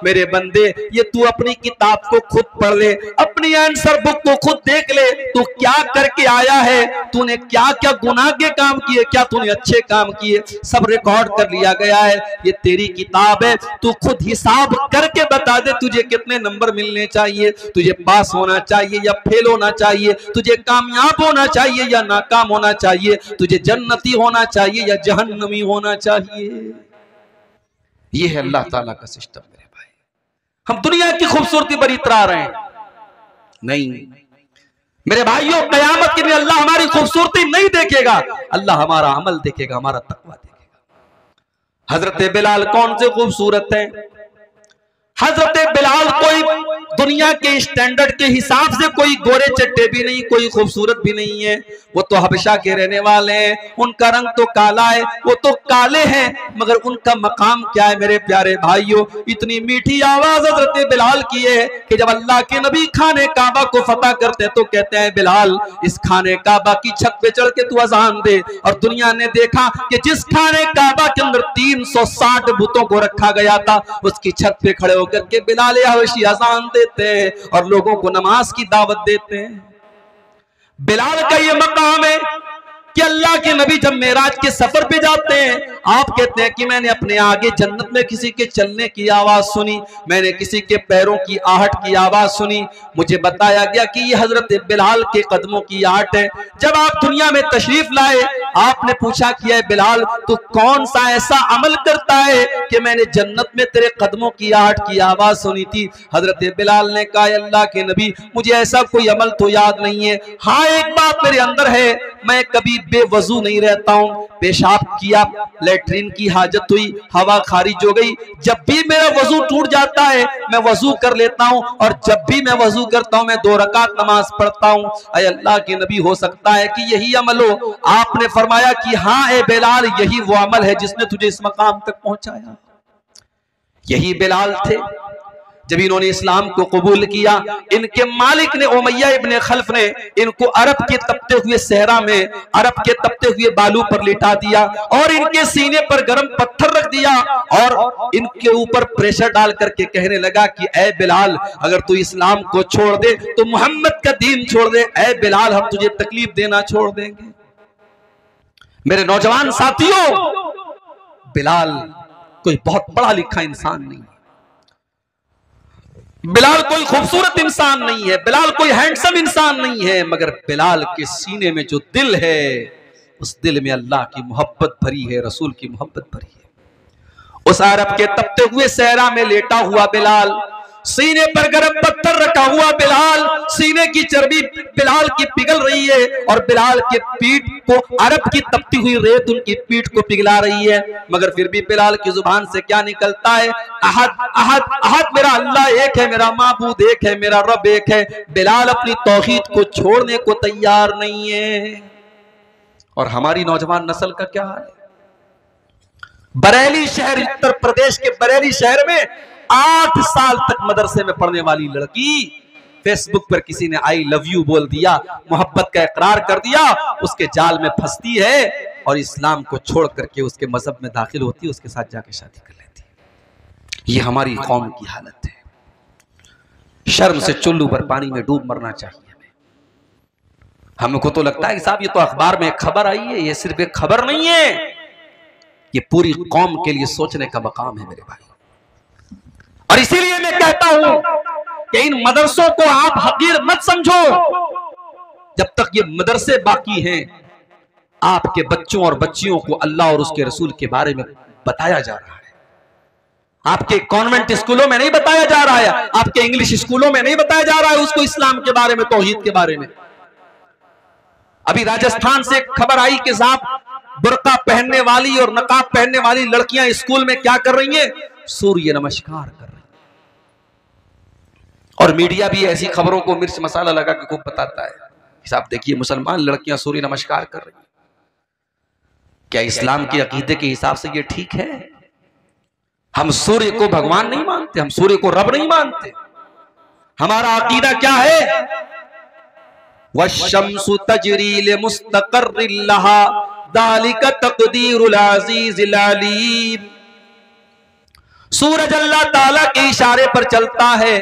मेरे बंदे ये तू अपनी किताब को खुद पढ़ ले, अपनी आंसर बुक को खुद देख ले, तू क्या करके आया है, तूने क्या क्या गुनाह के काम किए, क्या तूने अच्छे काम किए, सब रिकॉर्ड कर लिया गया है। ये तेरी किताब है, तू खुद हिसाब करके बता दे तुझे कितने नंबर मिलने चाहिए, तुझे पास होना चाहिए या फेल होना चाहिए, तुझे कामयाब होना चाहिए या नाकाम होना चाहिए, तुझे जन्नती होना चाहिए या जहन्नमी होना चाहिए। ये है अल्लाह ताला का सिस्टम मेरे भाई। हम दुनिया की खूबसूरती पर इतरा रहे हैं, नहीं मेरे भाइयों, कयामत के दिन अल्लाह हमारी खूबसूरती नहीं देखेगा, अल्लाह हमारा अमल देखेगा, हमारा तकवा देखेगा। हजरत बिलाल कौन से खूबसूरत है, हजरत बिलाल कोई दुनिया के स्टैंडर्ड के हिसाब से कोई गोरे चट्टे भी नहीं, कोई खूबसूरत भी नहीं है, वो तो हबशा के रहने वाले हैं, उनका रंग तो काला है, वो तो काले हैं, मगर उनका मकाम क्या है मेरे प्यारे भाइयों। इतनी मीठी आवाज हजरत बिलाल की है कि जब अल्लाह के नबी खाने काबा को फतह करते तो कहते हैं बिलाल इस खाने काबा की छत पे चढ़ के तू अजान दे। और दुनिया ने देखा कि जिस खाने काबा के अंदर 360 बुतों को रखा गया था, उसकी छत पे खड़े होकर के बिलाल हबशी अजान देते हैं और लोगों को नमाज की दावत देते हैं। बिलाल का ये मकाम है, कि अल्लाह के नबी जब मेराज के सफर पे जाते हैं, आप कहते हैं कि मैंने अपने आगे जन्नत में किसी के चलने की आवाज सुनी, मैंने किसी के पैरों की आहट की आवाज सुनी। मुझे बताया गया कि ये हजरत बिलाल के कदमों की आहट है। जब आप दुनिया में तशरीफ लाए, आपने पूछा कि बिलाल तू कौन सा ऐसा अमल करता है कि मैंने जन्नत में तेरे कदमों की आहट की आवाज सुनी थी। हजरत बिलाल ने कहा, अल्लाह के नबी मुझे ऐसा कोई अमल तो याद नहीं है, हाँ एक बात मेरे अंदर है, मैं कभी बेवजू नहीं रहता हूँ। पेशाब किया, लेटरिन की हाजत हुई, हवा खारिज हो गई, जब भी मेरा वजू टूट जाता है मैं वजू कर लेता हूँ, और जब भी मैं वजू करता हूँ मैं 2 रकात नमाज पढ़ता हूँ। अय अल्लाह के नबी हो सकता है कि यही अमल हो। आपने फरमाया कि हाँ ए बिलाल, यही वो अमल है जिसने तुझे इस मकाम तक पहुंचाया। यही बिलाल थे जब इन्होंने इस्लाम को कबूल किया, इनके मालिक ने उमैया इब्ने खल्फ ने इनको अरब के तपते हुए सहरा में, अरब के तपते हुए बालू पर लिटा दिया और इनके सीने पर गर्म पत्थर रख दिया और इनके ऊपर प्रेशर डाल करके कहने लगा कि ए बिलाल, अगर तू इस्लाम को छोड़ दे तो मोहम्मद का दीन छोड़ दे। ए बिलाल, हम तुझे तकलीफ देना छोड़ देंगे। मेरे नौजवान साथियों, बिलाल कोई बहुत पढ़ा लिखा इंसान नहीं है, बिलाल कोई खूबसूरत इंसान नहीं है, बिलाल कोई हैंडसम इंसान नहीं है, मगर बिलाल के सीने में जो दिल है, उस दिल में अल्लाह की मोहब्बत भरी है, रसूल की मोहब्बत भरी है। उस अरब के तपते हुए सहरा में लेटा हुआ बिलाल, सीने पर गर्म पत्थर रखा हुआ बिलाल, सीने की चर्बी बिलाल की पिघल रही है और बिलाल के पीठ को अरब की तपती हुई रेत उनकी पीठ को पिघला रही है, मगर फिर भी बिलाल की जुबान से क्या निकलता है? अहद अहद अहद, मेरा अल्लाह एक है, मेरा माबूद एक है, मेरा रब एक है। बिलाल अपनी तौहीद को छोड़ने को तैयार नहीं है। और हमारी नौजवान नस्ल का क्या हाल है? बरेली शहर, उत्तर प्रदेश के बरेली शहर में 8 साल तक मदरसे में पढ़ने वाली लड़की फेसबुक पर किसी ने आई लव यू बोल दिया, मोहब्बत का इकरार कर दिया, उसके जाल में फंसती है और इस्लाम को छोड़ करके उसके मजहब में दाखिल होती है, उसके साथ जाके शादी कर लेती है। ये हमारी कौम की हालत है। शर्म से चुल्लू पर पानी में डूब मरना चाहिए हमें। हमको तो लगता है कि साहब ये तो अखबार में एक खबर आई है, ये सिर्फ एक खबर नहीं है, ये पूरी कौम के लिए सोचने का मकाम है मेरे भाई। और इसीलिए मैं कहता हूं कि इन मदरसों को आप हकीर मत समझो। जब तक ये मदरसे बाकी हैं, आपके बच्चों और बच्चियों को अल्लाह और उसके रसूल के बारे में बताया जा रहा है। आपके कॉन्वेंट स्कूलों में नहीं बताया जा रहा है, आपके इंग्लिश स्कूलों में नहीं बताया जा रहा है उसको इस्लाम के बारे में, तौहीद के बारे में। अभी राजस्थान से खबर आई कि साहब बुर्का पहनने वाली और नकाब पहनने वाली लड़कियां स्कूल में क्या कर रही हैं? सूर्य नमस्कार कर रही हैं। और मीडिया भी ऐसी खबरों को मिर्च मसाला लगा के खूब बताता है, साहब देखिए मुसलमान लड़कियां सूर्य नमस्कार कर रही हैं। क्या इस्लाम के अकीदे के हिसाब से ये ठीक है? हम सूर्य को भगवान नहीं मानते, हम सूर्य को रब नहीं मानते। हमारा अकीदा क्या है? वश्शम्सु तजरी लिमुस्तक़र्रिन लहा ज़ालिका तक़दीरुल अज़ीज़िल अलीम। सूरज अल्लाह ताला के इशारे पर चलता है,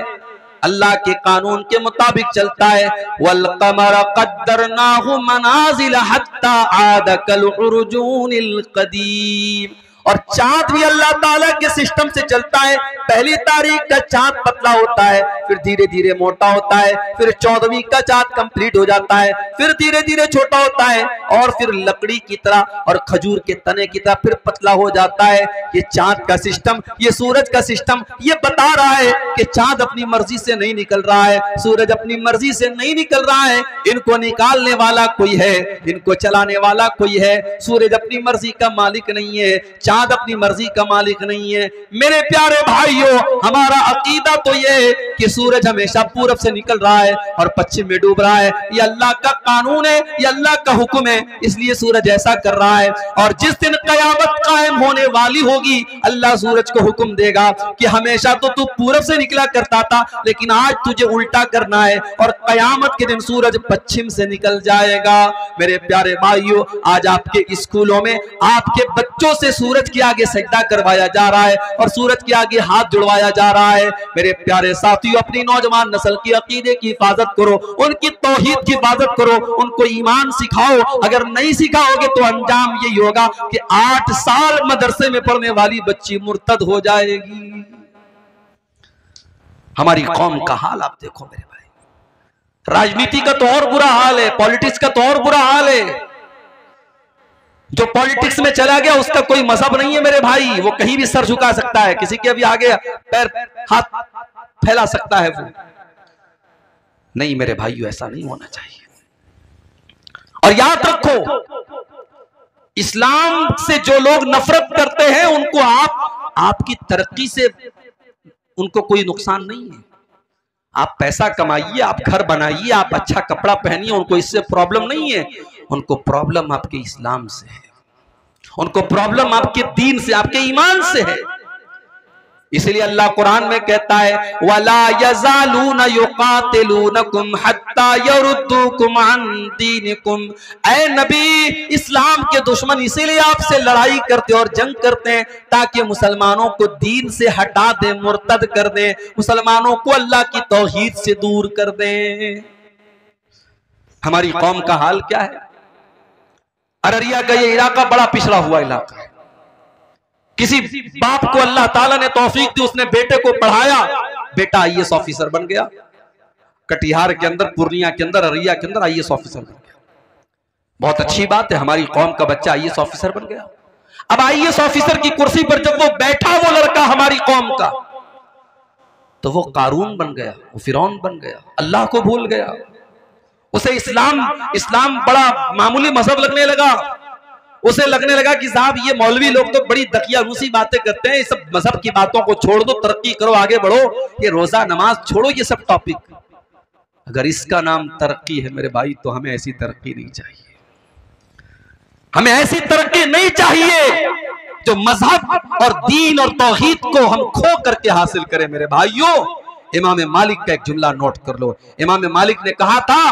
अल्लाह के कानून के मुताबिक चलता है। वल क़मर क़द्दरनाहु मनाज़िल हत्ता आद कल उर्जूनिल क़दीम। और चांद भी अल्लाह ताला के सिस्टम से चलता है। पहली तारीख का चांद पतला होता है, फिर धीरे धीरे मोटा होता है, फिर 14वीं का चांद कंप्लीट हो जाता है, फिर धीरे धीरे छोटा होता है और फिर लकड़ी की तरह और खजूर के तने की तरह फिर पतला हो जाता है। ये चांद का सिस्टम, ये सूरज का सिस्टम ये बता रहा है कि चांद अपनी मर्जी से नहीं निकल रहा है, सूरज अपनी मर्जी से नहीं निकल रहा है। इनको निकालने वाला कोई है, इनको चलाने वाला कोई है। सूरज अपनी मर्जी का मालिक नहीं है, चांद अपनी मर्जी का मालिक नहीं है। मेरे प्यारे भाइयों, हमारा अकीदा तो ये है कि सूरज हमेशा पूरब से निकल रहा है और पश्चिम में डूब रहा है। ये अल्लाह का कानून है, ये अल्लाह का हुक्म है, इसलिए सूरज ऐसा कर रहा है। और जिस दिन कयामत कायम होने वाली होगी, अल्लाह सूरज को हुक्म देगा कि हमेशा तो तू पूरब से निकला करता था, लेकिन आज तुझे उल्टा करना है और कयामत के दिन सूरज पश्चिम से निकल जाएगा। मेरे प्यारे भाइयों, आज आपके स्कूलों में आपके बच्चों बच्चों से सूरज के आगे सजदा करवाया जा रहा है और सूरज के आगे हाथ जुड़वाया जा रहा है। मेरे प्यारे साथियों, अपनी नौजवान नस्ल की अकीदे की हिफाजत करो, उनकी तौहीद की हिफाजत करो, उनको ईमान सिखाओ। अगर नहीं सिखाओगे तो अंजाम यही होगा कि 8 साल मदरसे में पढ़ने वाली बच्ची मुर्तद हो जाएगी। हमारी कौम का हाल आप देखो मेरे भाई, राजनीति का तो और बुरा हाल है, पॉलिटिक्स का तो और बुरा हाल है। जो पॉलिटिक्स में चला गया उसका कोई मजहब नहीं है मेरे भाई, वो कहीं भी सर झुका सकता है, किसी के भी आगे पैर हाथ फैला सकता है वो। नहीं मेरे भाइयों, ऐसा नहीं होना चाहिए। और याद रखो, इस्लाम से जो लोग नफरत करते हैं उनको आपकी तरक्की से उनको कोई नुकसान नहीं है। आप पैसा कमाइए, आप घर बनाइए, आप अच्छा कपड़ा पहनिए, उनको इससे प्रॉब्लम नहीं है। उनको प्रॉब्लम आपके इस्लाम से है, उनको प्रॉब्लम आपके दीन से, आपके ईमान से है। इसलिए अल्लाह कुरान में कहता है, वला यज़ालूना युकातिलूनकुम हत्ता यरुद्दूकुम अन दीनिकुम। ऐ नबी, इस्लाम के दुश्मन इसीलिए आपसे लड़ाई करते और जंग करते हैं ताकि मुसलमानों को दीन से हटा दें, मुर्तद कर दें, मुसलमानों को अल्लाह की तौहीद से दूर कर दें। हमारी कौम का हाल क्या है? अररिया का ये इलाका बड़ा पिछड़ा हुआ इलाका है। किसी बाप को अल्लाह ताला ने तौफीक दी, उसने बेटे को पढ़ाया, बेटा आईएएस ऑफिसर बन गया। कटिहार के अंदर, पूर्णिया के अंदर, अररिया के अंदर आईएएस ऑफिसर बन गया। बहुत अच्छी बात है, हमारी कौम का बच्चा आईएएस ऑफिसर बन गया। अब आईएएस ऑफिसर की कुर्सी पर जब वो बैठा, वो लड़का हमारी कौम का, तो वो कारून बन गया, वो फिरौन बन गया, अल्लाह को भूल गया। उसे इस्लाम बड़ा मामूली मजहब लगने लगा। उसे लगने लगा कि साहब ये मौलवी लोग तो बड़ी दकियानूसी बातें करते हैं, इस सब मजहब की बातों को छोड़ दो, तरक्की करो, आगे बढ़ो, ये रोजा नमाज छोड़ो, ये सब टॉपिक। अगर इसका नाम तरक्की है मेरे भाई, तो हमें ऐसी तरक्की नहीं चाहिए। हमें ऐसी तरक्की नहीं चाहिए जो मजहब और दीन और तौहीद को हम खो करके हासिल करें मेरे भाइयों। इमाम मालिक का एक जुमला नोट कर लो। इमाम मालिक ने कहा था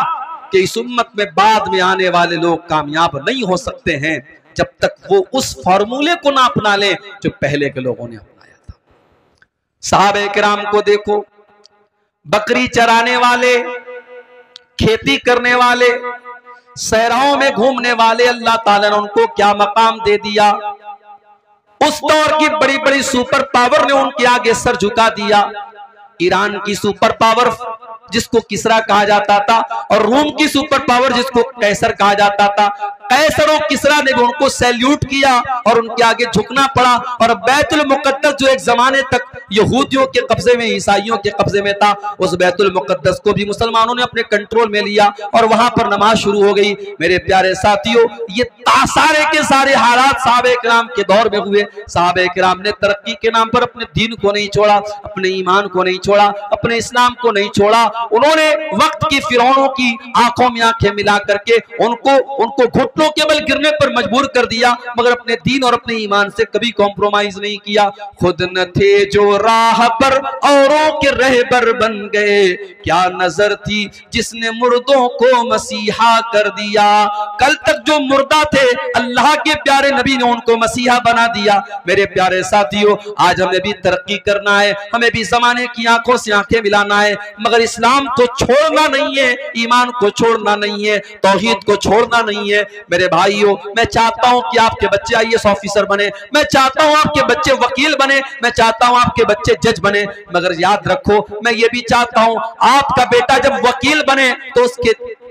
कि इस उम्मत में बाद में आने वाले लोग कामयाब नहीं हो सकते हैं जब तक वो उस फॉर्मूले को ना अपना ले जो पहले के लोगों ने अपनाया था। सहाबे किराम को देखो, बकरी चराने वाले, खेती करने वाले, सहराओं में घूमने वाले, अल्लाह ताला ने उनको क्या मकाम दे दिया। उस दौर की बड़ी बड़ी सुपर पावर ने उनके आगे सर झुका दिया। ईरान की सुपर पावर जिसको किसरा कहा जाता था, और रोम की सुपर पावर जिसको कैसर कहा जाता था, कैसर और किसरा ने भी उनको सैल्यूट किया और उनके आगे झुकना पड़ा। और बैतुल मुकद्दस जो एक जमाने तक यहूदियों के कब्जे में, ईसाइयों के कब्जे में था, उस बैतुल मुकद्दस को भी मुसलमानों ने अपने कंट्रोल में लिया और वहां पर नमाज शुरू हो गई। मेरे प्यारे साथियों, ये सारे के सारे हालात सहाबे किराम के दौर में हुए। सहाबे किराम ने तरक्की के नाम पर अपने दीन को नहीं छोड़ा, अपने ईमान को नहीं छोड़ा, अपने इस्लाम को नहीं छोड़ा। उन्होंने वक्त की फिरौनों की आंखों में आंखें मिला करके उनको घुटनों के बल गिरने पर मजबूर कर दिया, मगर अपने दीन और अपने ईमान से कभी कॉम्प्रोमाइज नहीं किया। खुद न थे जो राह पर, औरों के रहबर बन गए। क्या नजर थी जिसने मुर्दों को मसीहा कर दिया। कल तक जो मुर्दा थे, अल्लाह के प्यारे नबी ने उनको मसीहा बना दिया। मेरे प्यारे साथियों, आज हमें भी तरक्की करना है, हमें भी जमाने की आंखों से आंखें मिलाना है, मगर इस्लाम को छोड़ना नहीं है, ईमान को छोड़ना नहीं है, तौहीद को छोड़ना नहीं है। मेरे भाइयों, मैं चाहता हूं कि आपके बच्चे आईएएस ऑफिसर बने, मैं चाहता हूं आपके बच्चे वकील बने, मैं चाहता हूं आपके बच्चे जज बने, मगर याद रखो, मैं ये भी चाहता हूं आपका बेटा जब वकील बने तो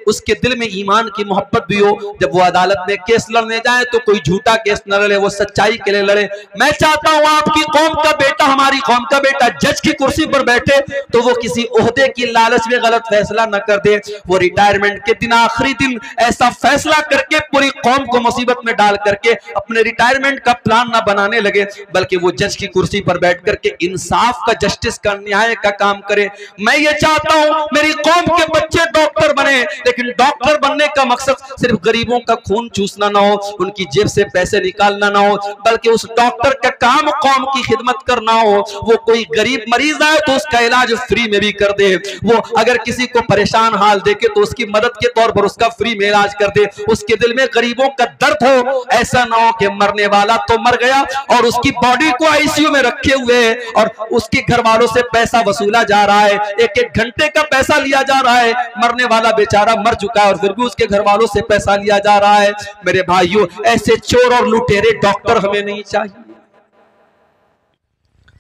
उसके दिल में ईमान की मोहब्बत भी हो। जब वो अदालत में केस लड़ने जाए तो कोई झूठा केस न लड़े, वो सच्चाई के लिए लड़े। मैं चाहता हूं आपकी कौम का बेटा, हमारी कौम का बेटा जज की कुर्सी पर बैठे तो वो किसी ओहदे की लालच में गलत फैसला न कर दे, वो रिटायरमेंट के दिन, आखिरी दिन ऐसा फैसला करके पूरी कौम को मुसीबत में डाल करके अपने रिटायरमेंट का प्लान न बनाने लगे, बल्कि वो जज की कुर्सी पर बैठ करके इंसाफ का, जस्टिस का, न्याय का काम करे। मैं ये चाहता हूं मेरी कौम के बच्चे डॉक्टर बने, लेकिन लेकिन डॉक्टर बनने का मकसद सिर्फ गरीबों का खून चूसना ना हो, उनकी जेब से पैसे निकालना ना हो, बल्कि उस डॉक्टर का काम कौम की खिदमत करना हो। वो कोई गरीब मरीज आए तो उसका इलाज फ्री में भी कर दे, वो अगर किसी को परेशान हाल देखे तो उसकी मदद के तौर पर उसका फ्री में इलाज कर दे, उसके दिल में गरीबों का दर्द हो। ऐसा ना हो कि मरने वाला तो मर गया और उसकी बॉडी को आईसीयू में रखे हुए और उसके घर वालों से पैसा वसूला जा रहा है, एक एक घंटे का पैसा लिया जा रहा है। मरने वाला बेचारा मर चुका है और फिर भी उसके घर वालों से पैसा लिया जा रहा है। मेरे भाइयों, ऐसे चोर और लुटेरे डॉक्टर हमें नहीं चाहिए।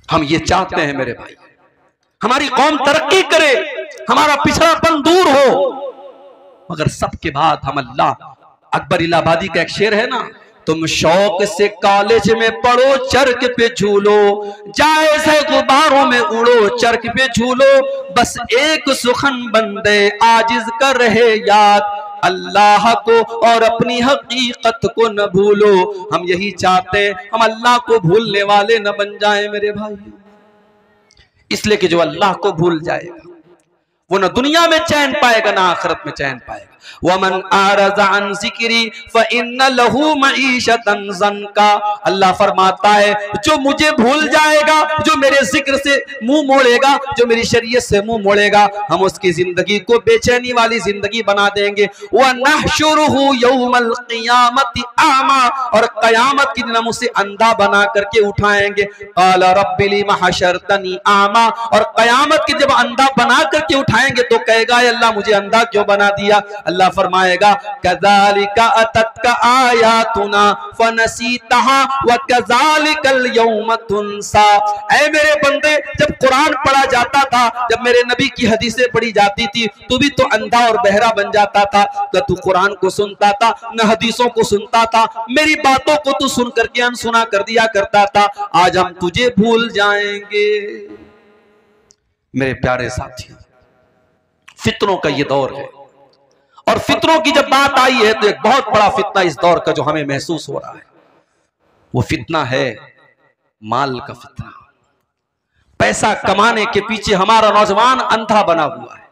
हम ये चाहते हैं मेरे भाई, हमारी कौम तरक्की करे, हमारा पिछड़ापन दूर हो, मगर सबके बाद हम अल्लाह, अकबर इलाहाबादी का एक शेर है ना, तुम शौक से कॉलेज में पढ़ो, चरक पे झूलो, जायज है गुब्बारों में उड़ो, चरक पे झूलो, बस एक सुखन बंदे आजिज कर रहे याद, अल्लाह को और अपनी हकीकत को न भूलो। हम यही चाहते हैं, हम अल्लाह को भूलने वाले न बन जाएं मेरे भाई। इसलिए कि जो अल्लाह को भूल जाएगा वो न दुनिया में चैन पाएगा ना आखिरत में चैन पाएगा। वमन आरज़ा अन ज़िक्री फ़इन्न लहू मईशतन ज़न्का, अल्लाह फरमाता है जो मुझे भूल जाएगा, जो मेरे जिक्र से मुंह मोड़ेगा, जो मेरी शरीयत से मुंह मोड़ेगा, हम उसकी जिंदगी को बेचैनी वाली जिंदगी बना देंगे। व नहशुरुहु यौमल क़ियामति आमा, और क़यामत के दिन हम उसे अंधा बना करके उठाएंगे। क़ाल रब्बि लिमा हशरतनी आमा, और क़यामत के जब अंधा बना करके उठाएंगे तो कहेगा अल्लाह मुझे अंधा क्यों बना दिया। अल्लाह फरमाएगा कज़ालिका अततका आयातुना फनसीतहा व कज़ालिकल यौम तुनसा। ऐ मेरे बंदे, जब कुरान पढ़ा जाता था, जब मेरे नबी की हदीसें पढ़ी जाती थी, तू भी तो अंधा और बहरा बन जाता था। न तू कुरान को सुनता था, न हदीसों को सुनता था, मेरी बातों को तू सुन करके अनसुना कर दिया करता था। आज हम तुझे भूल जाएंगे। मेरे प्यारे साथियों, फितनों का ये दौर है, और फितनों की जब बात आई है तो एक बहुत बड़ा फितना इस दौर का जो हमें महसूस हो रहा है, वो फितना है माल का फितना। पैसा कमाने के पीछे हमारा नौजवान अंधा बना हुआ है।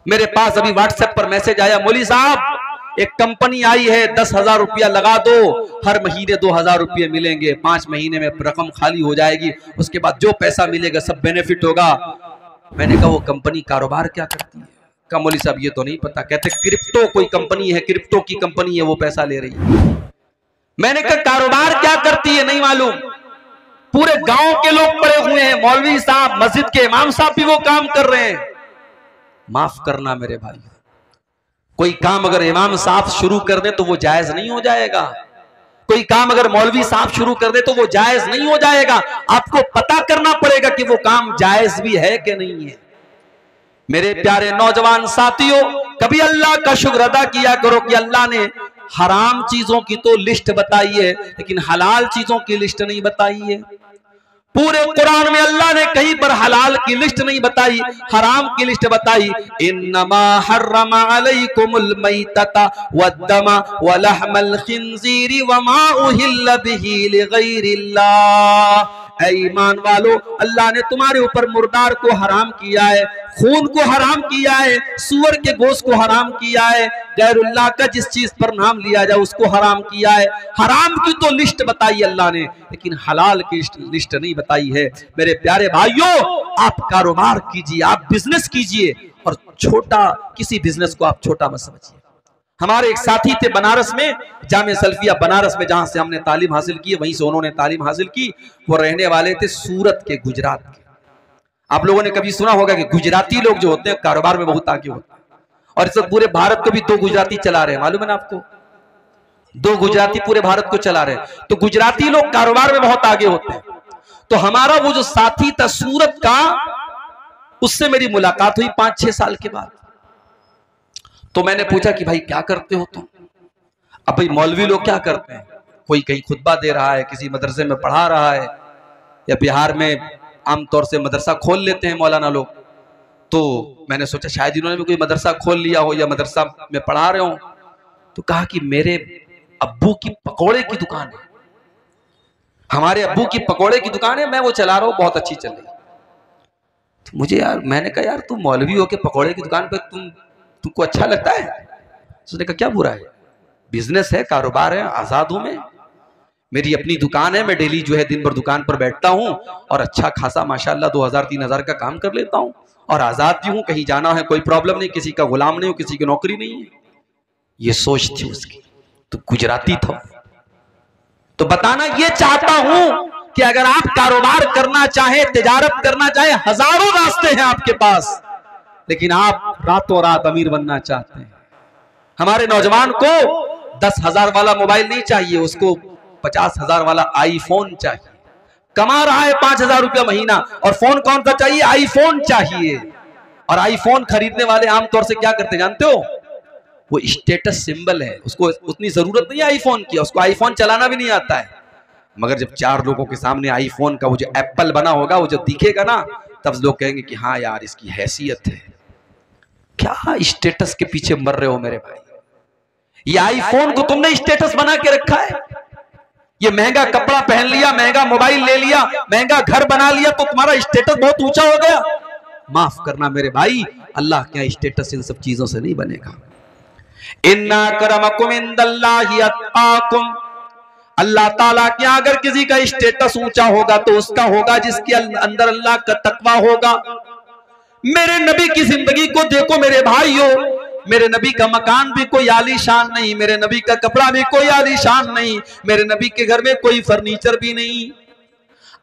मेरे पास अभी व्हाट्सएप पर मैसेज आया, मौली साहब एक कंपनी आई है, 10,000 रुपया लगा दो, हर महीने 2,000 रुपये मिलेंगे, 5 महीने में रकम खाली हो जाएगी, उसके बाद जो पैसा मिलेगा सब बेनिफिट होगा। मैंने कहा वो कंपनी कारोबार क्या करती है? कहा मौली साहब ये तो नहीं पता। कहते क्रिप्टो कोई कंपनी है, क्रिप्टो की कंपनी है, वो पैसा ले रही है। मैंने कहा कारोबार क्या करती है नहीं मालूम। पूरे गांव के लोग पड़े हुए हैं, मौलवी साहब, मस्जिद के इमाम साहब भी वो काम कर रहे हैं। माफ करना मेरे भाई, कोई काम अगर इमाम साहब शुरू कर दे तो वो जायज नहीं हो जाएगा। कोई काम अगर मौलवी साहब शुरू कर दे तो वो जायज नहीं हो जाएगा। आपको पता करना पड़ेगा कि वो काम जायज भी है कि नहीं है। मेरे प्यारे नौजवान साथियों, कभी अल्लाह का शुक्र अदा किया करो कि अल्लाह ने हराम चीजों की तो लिस्ट बताई है, लेकिन हलाल चीजों की लिस्ट नहीं बताई है। पूरे कुरान में अल्लाह ने कहीं पर हलाल की लिस्ट नहीं बताई, हराम की लिस्ट बताई। इन्नमा हर्रमा अलैकुमुल मैतता वद्दमा वलहमल खिंजीरी वमा उहिल्ल बिही लिगैरिल्लाह। ऐ ईमान वालो, अल्लाह ने तुम्हारे ऊपर मुर्दार को हराम किया है, खून को हराम किया है, सूअर के गोश्त को हराम किया है, गैरुल्लाह का जिस चीज पर नाम लिया जाए उसको हराम किया है। हराम की तो लिस्ट बताई अल्लाह ने, लेकिन हलाल की लिस्ट नहीं बताई है। मेरे प्यारे भाइयों, आप कारोबार कीजिए, आप बिजनेस कीजिए, और छोटा किसी बिजनेस को आप छोटा मत समझिए। हमारे एक साथी थे बनारस में, जामे सल्फिया बनारस में, जहां से हमने तालीम हासिल की, वहीं से उन्होंने तालीम हासिल की। वो रहने वाले थे सूरत के, गुजरात के। आप लोगों ने कभी सुना होगा कि गुजराती लोग जो होते हैं कारोबार में बहुत आगे होते हैं, और इस पूरे भारत को भी 2 गुजराती चला रहे हैं, मालूम है ना आपको? 2 गुजराती पूरे भारत को चला रहे हैं। तो गुजराती लोग कारोबार में बहुत आगे होते हैं। तो हमारा वो जो साथी था सूरत का, उससे मेरी मुलाकात हुई 5-6 साल के बाद। तो मैंने पूछा कि भाई क्या करते हो तुम? अब भाई मौलवी लोग क्या करते हैं, कोई कहीं खुतबा दे रहा है, किसी मदरसे में पढ़ा रहा है, या बिहार में आमतौर से मदरसा खोल लेते हैं मौलाना लोग। तो मैंने सोचा शायद इन्होंने भी कोई मदरसा खोल लिया हो या मदरसा में पढ़ा रहे हो। तो कहा कि मेरे अब्बू की पकौड़े की दुकान है, हमारे अब्बू की पकौड़े की दुकान है, मैं वो चला रहा हूँ, बहुत अच्छी चल रही। तो मुझे यार, मैंने कहा यार तुम मौलवी हो के पकौड़े की दुकान पे तुम तुमको अच्छा लगता है? उसने कहा क्या बुरा है, बिजनेस है, कारोबार है, आजाद हूं मैं, मेरी अपनी दुकान है, मैं डेली जो है दिन भर दुकान पर बैठता हूं और अच्छा खासा माशाल्लाह 2000-3000 का काम कर लेता हूं और आजाद भी हूं, कहीं जाना है कोई प्रॉब्लम नहीं, किसी का गुलाम नहीं हूं, किसी की नौकरी नहीं है। ये सोच थी उसकी। तो गुजराती था। तो बताना ये चाहता हूं कि अगर आप कारोबार करना चाहें, तिजारत करना चाहें, हजारों रास्ते हैं आपके पास, लेकिन आप रातों रात अमीर बनना चाहते हैं। हमारे नौजवान को 10,000 वाला मोबाइल नहीं चाहिए, उसको 50,000 वाला आईफोन चाहिए। कमा रहा है 5,000 रुपया महीना और फोन कौन सा चाहिए? आईफोन चाहिए। और आईफोन खरीदने वाले आमतौर से क्या करते जानते हो? वो स्टेटस सिंबल है, उसको उतनी जरूरत नहीं है आईफोन की, उसको आईफोन चलाना भी नहीं आता है, मगर जब 4 लोगों के सामने आईफोन का वो जो एप्पल बना होगा वो जो दिखेगा ना, तब लोग कहेंगे कि हाँ यार इसकी हैसियत है। क्या स्टेटस के पीछे मर रहे हो मेरे भाई? ये आईफोन को तुमने स्टेटस बना के रखा है। ये महंगा कपड़ा पहन लिया, महंगा मोबाइल ले लिया, महंगा घर बना लिया तो तुम्हारा स्टेटस बहुत ऊंचा हो गया। माफ करना मेरे भाई, अल्लाह क्या स्टेटस इन सब चीजों से नहीं बनेगा। इन्ना करमकुम इंदल्लाहि अत्काकुम, अल्लाह ताला क्या अगर किसी का स्टेटस ऊंचा होगा तो उसका होगा जिसके अंदर अल्लाह का तकवा होगा। मेरे नबी की जिंदगी को देखो मेरे भाइयों, मेरे नबी का मकान भी कोई आलीशान नहीं, मेरे नबी का कपड़ा भी कोई आलीशान नहीं, मेरे नबी के घर में कोई फर्नीचर भी नहीं।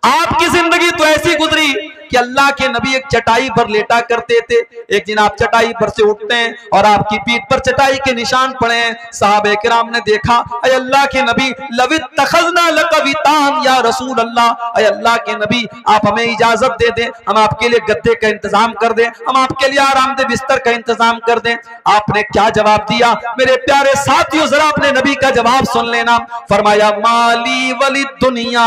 आपकी जिंदगी तो ऐसी गुजरी कि अल्लाह के नबी एक चटाई पर लेटा करते थे। एक दिन आप चटाई पर से उठते हैं और आपकी पीठ पर चटाई के निशान पड़े हैं। साहबे किराम ने देखा, अय अल्लाह के नबी, लवित तखज़ना लकवितान या रसूल अल्लाह, अय अल्लाह के नबी आप हमें इजाजत दे दें, हम आपके लिए गद्दे का इंतजाम कर दें, हम आपके लिए आरामदेह बिस्तर का इंतजाम कर दें। आपने क्या जवाब दिया मेरे प्यारे साथियों? जरा अपने नबी का जवाब सुन लेना। फरमाया माली वली दुनिया,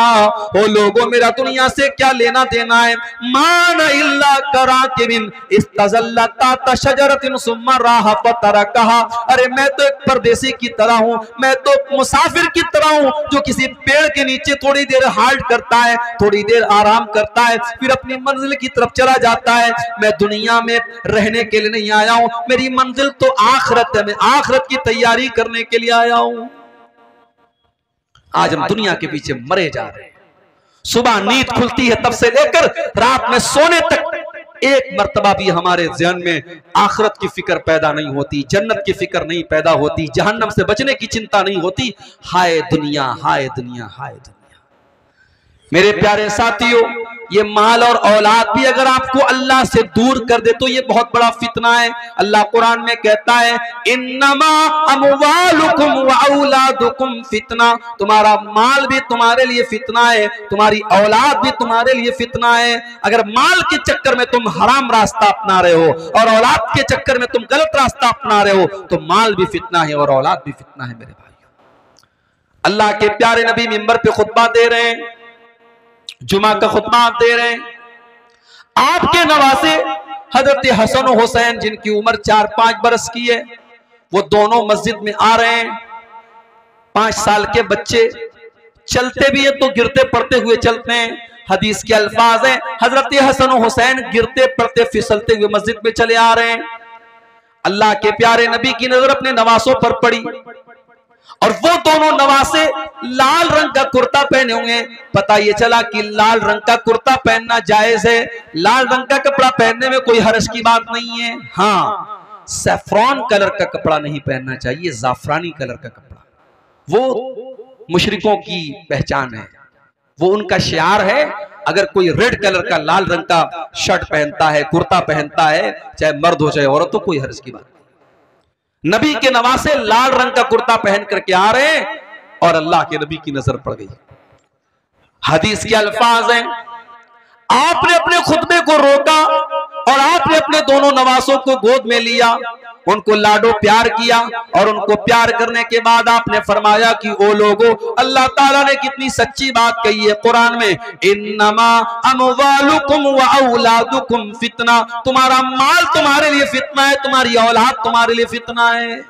ओ लोगों मेरा दुनिया से क्या लेना देना है। माना इल्ला कराकिबिन इस्तज़ल्लता तशजरतिन सुम्मा राहा फतरकहा, अरे मैं तो एक परदेसी की तरह हूं, मैं तो मुसाफिर की तरह हूं जो किसी पेड़ के नीचे थोड़ी देर हाल्ट करता है, थोड़ी देर आराम करता है, फिर अपनी मंजिल की तरफ चला जाता है। मैं दुनिया में रहने के लिए नहीं आया हूं, मेरी मंजिल तो आखिरत है, मैं आखिरत की तैयारी करने के लिए आया हूं। आज हम दुनिया के पीछे मरे जा रहे हैं। सुबह नींद खुलती है तब से लेकर रात में सोने तक एक मर्तबा भी हमारे ज़हन में आखिरत की फिक्र पैदा नहीं होती, जन्नत की फिक्र नहीं पैदा होती, जहन्नम से बचने की चिंता नहीं होती। हाय दुनिया, हाय दुनिया, हाय दुनिया। मेरे प्यारे साथियों, ये माल और औलाद भी अगर आपको अल्लाह से दूर कर दे तो ये बहुत बड़ा फितना है। अल्लाह कुरान में कहता है इन्नमा अमवालुकुम व औलादुकुम फितना, तुम्हारा माल भी तुम्हारे लिए फितना है, तुम्हारी औलाद भी तुम्हारे लिए फितना है। अगर माल के चक्कर में तुम हराम रास्ता अपना रहे हो और औलाद के चक्कर में तुम गलत रास्ता अपना रहे हो तो माल भी फितना है और औलाद भी फितना है। मेरे भाइयों, अल्लाह के प्यारे नबी मिंबर पे खुतबा दे रहे हैं, जुमा का खुतबा आप दे रहे हैं। आपके नवासे हजरत हसन और हुसैन जिनकी उम्र 4-5 बरस की है, वो दोनों मस्जिद में आ रहे हैं। 5 साल के बच्चे चलते भी हैं तो गिरते पड़ते हुए चलते हैं। हदीस के अल्फाज हैं हजरत हसन और हुसैन गिरते पड़ते फिसलते हुए मस्जिद में चले आ रहे हैं। अल्लाह के प्यारे नबी की नजर अपने नवासों पर पड़ी और वो दोनों नवासे लाल रंग का कुर्ता पहने हुए। पता ये चला कि लाल रंग का कुर्ता पहनना जायज है, लाल रंग का कपड़ा पहनने में कोई हर्ज की बात नहीं है। हाँ, सैफ्रॉन कलर का कपड़ा नहीं पहनना चाहिए, जाफरानी कलर का कपड़ा, वो मुशरिकों की पहचान है, वो उनका शियार है। अगर कोई रेड कलर का लाल रंग का शर्ट पहनता है, कुर्ता पहनता है, चाहे मर्द हो चाहे औरत, तो कोई हर्ज की बात। नबी के नवासे लाल रंग का कुर्ता पहन करके आ रहे हैं और अल्लाह के नबी की नजर पड़ गई। हदीस के अल्फाज हैं आपने अपने खुतबे को रोका और आपने अपने दोनों नवासों को गोद में लिया, उनको लाडो प्यार किया और उनको प्यार करने के बाद आपने फरमाया कि ओ लोगों, अल्लाह ताला ने कितनी सच्ची बात कही है कुरान में, इन्नमा अमवालुकुम व औलादुकुम फितना, तुम्हारा माल तुम्हारे लिए फितना है, तुम्हारी औलाद तुम्हारे लिए फितना है।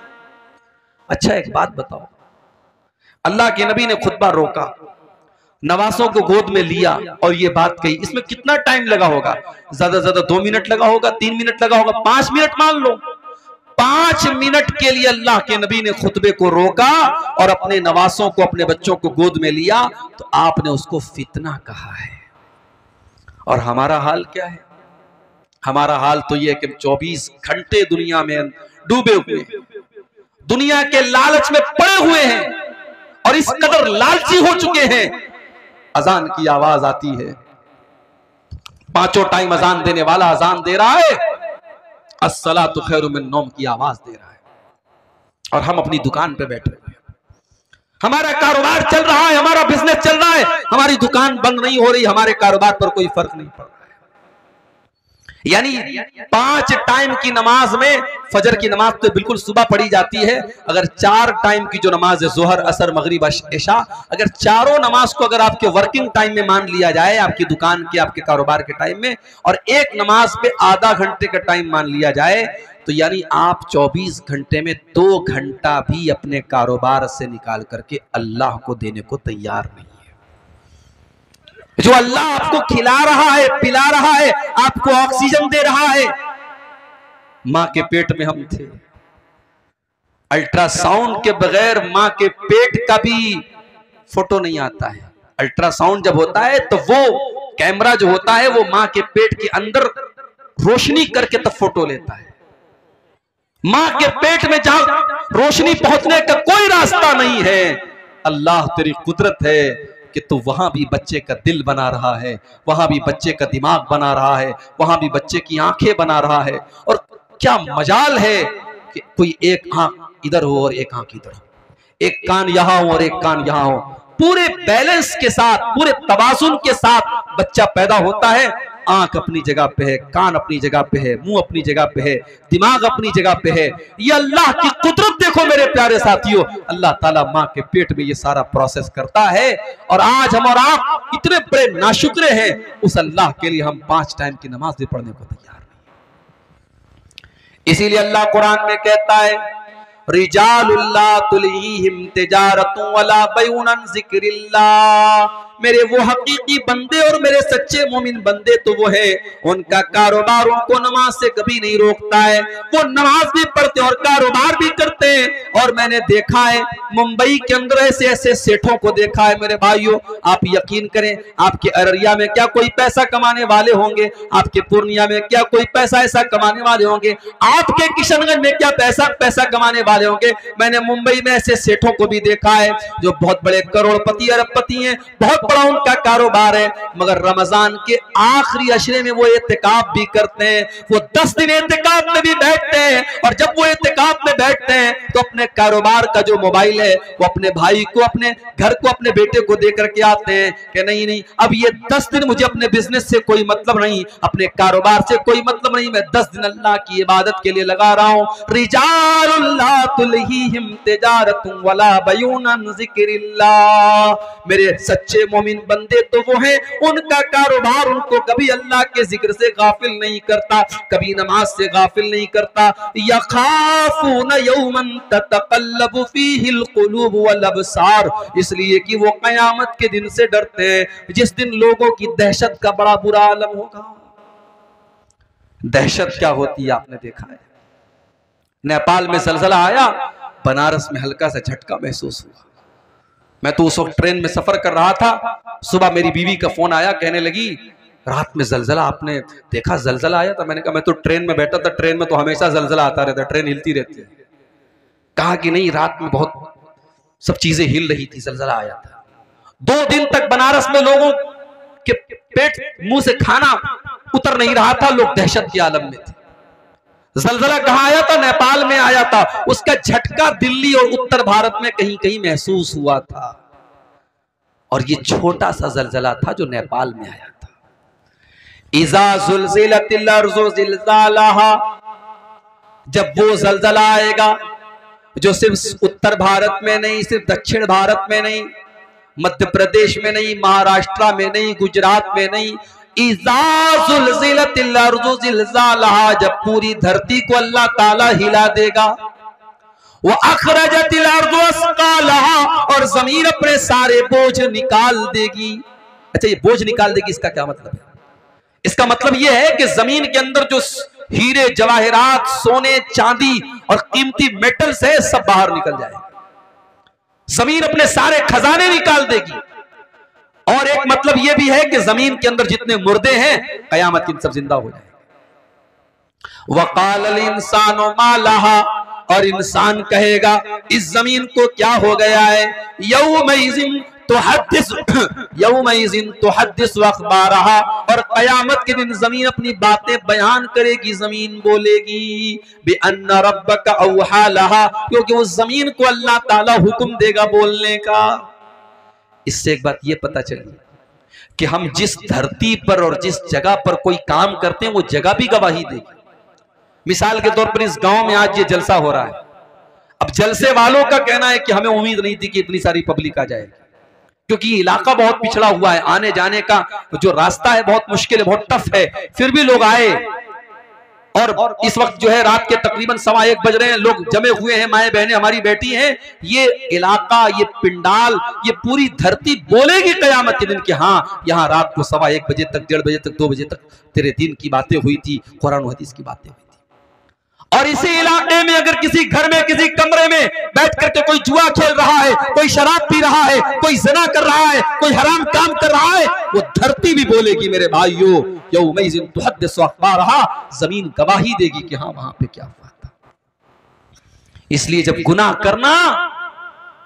अच्छा एक बात बताओ, अल्लाह के नबी ने खुतबा रोका, नवासों को गोद में लिया और ये बात कही, इसमें कितना टाइम लगा होगा? ज्यादा से ज्यादा 2 मिनट लगा होगा, 3 मिनट लगा होगा, 5 मिनट मान लो। 5 मिनट के लिए अल्लाह के नबी ने खुतबे को रोका और अपने नवासों को, अपने बच्चों को गोद में लिया, तो आपने उसको फितना कहा है। और हमारा हाल क्या है? हमारा हाल तो यह है कि 24 घंटे दुनिया में डूबे हुए हैं, दुनिया के लालच में पड़े हुए हैं और इस कदर लालची हो चुके हैं। अजान की आवाज आती है, 5 टाइम अजान देने वाला अजान दे रहा है, अस्सलातु खैरु मिन नौम की आवाज दे रहा है, और हम अपनी दुकान पे बैठे हुए हैं। हमारा कारोबार चल रहा है, हमारा बिजनेस चल रहा है, हमारी दुकान बंद नहीं हो रही, हमारे कारोबार पर कोई फर्क नहीं पड़ रहा है। यानी 5 टाइम की नमाज में, फजर की नमाज तो बिल्कुल सुबह पढ़ी जाती है, अगर 4 टाइम की जो नमाज है, जोहर, असर, मगरिब, इशा, अगर चारों नमाज को अगर आपके वर्किंग टाइम में मान लिया जाए, आपकी दुकान के, आपके कारोबार के टाइम में, और एक नमाज पे आधा घंटे का टाइम मान लिया जाए, तो यानी आप 24 घंटे में 2 घंटा भी अपने कारोबार से निकाल करके अल्लाह को देने को तैयार नहीं। जो अल्लाह आपको खिला रहा है, पिला रहा है, आपको ऑक्सीजन दे रहा है। मां के पेट में हम थे, अल्ट्रासाउंड के बगैर मां के पेट का भी फोटो नहीं आता है। अल्ट्रासाउंड जब होता है तो वो कैमरा जो होता है वो मां के पेट के अंदर रोशनी करके तब फोटो लेता है। मां के पेट में जहां रोशनी पहुंचने का कोई रास्ता नहीं है, अल्लाह तेरी कुदरत है कि तू वहां भी बच्चे का दिल बना रहा है, वहां भी बच्चे का दिमाग बना रहा है, वहां भी बच्चे की आंखें बना रहा है। और क्या मजाल है कि कोई एक आंख इधर हो और एक आंख इधर हो, एक कान यहां हो और एक कान यहां हो, पूरे बैलेंस के साथ, पूरे तवाज़ुन के साथ बच्चा पैदा होता है। आंख अपनी जगह पे है, कान अपनी जगह पे है, मुंह अपनी जगह पे है, दिमाग अपनी जगह पे है। ये अल्लाह की कुदरत देखो मेरे प्यारे साथियों, अल्लाह ताला मां के पेट में ये सारा प्रोसेस करता है। और आज हम और आप इतने बड़े नाशुक्रे हैं, उस अल्लाह के लिए हम 5 टाइम की नमाज भी पढ़ने को तैयार नहीं। इसीलिए अल्लाह कुरान में कहता है, रिजालुल्ला तुलहीहिम तिजारतुन वला बैउन अन ज़िक्रिल्लाह, मेरे वो हकीकी बंदे और मेरे सच्चे मोमिन बंदे तो वो है, उनका कारोबार उनको नमाज से कभी नहीं रोकता है। वो नमाज भी पढ़ते और कारोबार भी करते हैं। और मैंने देखा है मुंबई के अंदर ऐसे ऐसे सेठों को देखा है मेरे भाइयों, आप यकीन करें, आपके अररिया में क्या कोई पैसा कमाने वाले होंगे, आपके पूर्णिया में क्या कोई पैसा ऐसा कमाने वाले होंगे, आपके किशनगंज में क्या पैसा कमाने वाले होंगे। मैंने मुंबई में ऐसे सेठों को भी देखा है जो बहुत बड़े करोड़पति, अरबपति हैं, बहुत बड़ा उनका कारोबार है, मगर रमजान के आखिरी अशरे में वो एतिकाफ भी करते हैं। वो 10 दिन एतिकाफ में भी बैठते हैं, और जब वो एतिकाफ में बैठते हैं तो अपने कारोबार का जो मोबाइल है वो अपने भाई को, अपने घर को, अपने बेटे को दे करके आते हैं कि नहीं नहीं, अब ये 10 दिन मुझे अपने बिजनेस से कोई मतलब नहीं, अपने कारोबार से कोई मतलब नहीं, मैं 10 दिन अल्लाह की इबादत के लिए लगा रहा हूं। रिजालुल्लाह तुलहीहिम तिजारतुन वला बैउन अन ज़िक्रिल्लाह, मेरे सच्चे मोमिन बंदे तो वो हैं, उनका कारोबार उनको कभी अल्लाह के जिक्र से गाफिल नहीं करता, कभी नमाज से गाफिल नहीं करता। यखाफून यौमन ततक़ल्लबु फ़ीहिल क़ुलूब वल अबसार, इसलिए कि वो क़यामत के दिन से डरते हैं जिस दिन लोगों की दहशत का बड़ा बुरा आलम होगा। दहशत क्या होती है आपने देखा है। नेपाल में ज़लज़ला आया, बनारस में हल्का सा झटका महसूस हुआ। मैं तो उस वक्त ट्रेन में सफर कर रहा था, सुबह मेरी बीवी का फोन आया, कहने लगी रात में जलजला, आपने देखा जलजला आया था? मैंने कहा मैं तो ट्रेन में बैठा था, ट्रेन में तो हमेशा जलजला आता रहता है, ट्रेन हिलती रहती है। कहा कि नहीं, रात में बहुत सब चीजें हिल रही थी, जलजला आया था। 2 दिन तक बनारस में लोगों के पेट मुंह से खाना उतर नहीं रहा था, लोग दहशत के आलम में थे। जलजला कहाँ आया था? नेपाल में आया था। उसका झटका दिल्ली और उत्तर भारत में कहीं कहीं महसूस हुआ था, और ये छोटा सा जलजला था जो नेपाल में आया था। इज़ा ज़ुलज़िलतिल अर्ज़ु ज़िलज़ालहा, जब वो जलजला आएगा जो सिर्फ उत्तर भारत में नहीं, सिर्फ दक्षिण भारत में नहीं, मध्य प्रदेश में नहीं, महाराष्ट्र में नहीं, गुजरात में नहीं, इज़ा ज़ुलज़िलतिल अर्ज़ु ज़िलज़ालहा, जब पूरी धरती को अल्लाह ताला हिला देगा। वो अखरजतिल अर्ज़ु अस्क़ालहा, और जमीन अपने सारे बोझ निकाल देगी। अच्छा, ये बोझ निकाल देगी, इसका क्या मतलब है? इसका मतलब यह है कि जमीन के अंदर जो हीरे जवाहरात, सोने चांदी और कीमती मेटल्स है, सब बाहर निकल जाएगा। जमीन अपने सारे खजाने निकाल देगी। और एक मतलब यह भी है कि जमीन के अंदर जितने मुर्दे हैं कयामत दिन सब जिंदा हो जाएंगे। वक़ालल इंसानु मा लहा, और इंसान कहेगा इस जमीन को क्या हो गया है। यौमइज़िन तुहद्दिस अख़बारहा, और कयामत के दिन जमीन अपनी बातें बयान करेगी, जमीन बोलेगी बिअन्ना रब्बका औहा लहा, क्योंकि उस जमीन को अल्लाह ताला हुक्म देगा बोलने का। इससे एक बात ये पता चली कि हम जिस धरती पर और जिस जगह पर कोई काम करते हैं वो जगह भी गवाही देगी। मिसाल के तौर पर इस गांव में आज ये जलसा हो रहा है। अब जलसे वालों का कहना है कि हमें उम्मीद नहीं थी कि इतनी सारी पब्लिक आ जाएगी, क्योंकि इलाका बहुत पिछड़ा हुआ है, आने जाने का जो रास्ता है बहुत मुश्किल है, बहुत टफ है, फिर भी लोग आए। और इस वक्त जो है रात के तकरीबन 1:15 बज रहे हैं, लोग जमे हुए हैं, माए बहनें हमारी बैठी हैं। ये इलाका, ये पिंडाल, ये पूरी धरती बोलेगी कयामत के दिन कि हाँ यहाँ रात को 1:15 बजे तक, 1:30 बजे तक, 2 बजे तक तेरे दिन की बातें हुई थी, कुरान हदीस की बातें हुई थी। और इसी इलाके में अगर किसी घर में, किसी कमरे में बैठ करके कोई जुआ खेल रहा है, कोई शराब पी रहा है, कोई ज़िना कर रहा है, कोई हराम काम कर रहा है, वो धरती भी बोलेगी मेरे भाइयों यौमइज़िन तुहद्दिसु अख़बारहा, जमीन गवाही देगी कि हाँ वहां पे क्या हुआ था। इसलिए जब गुनाह करना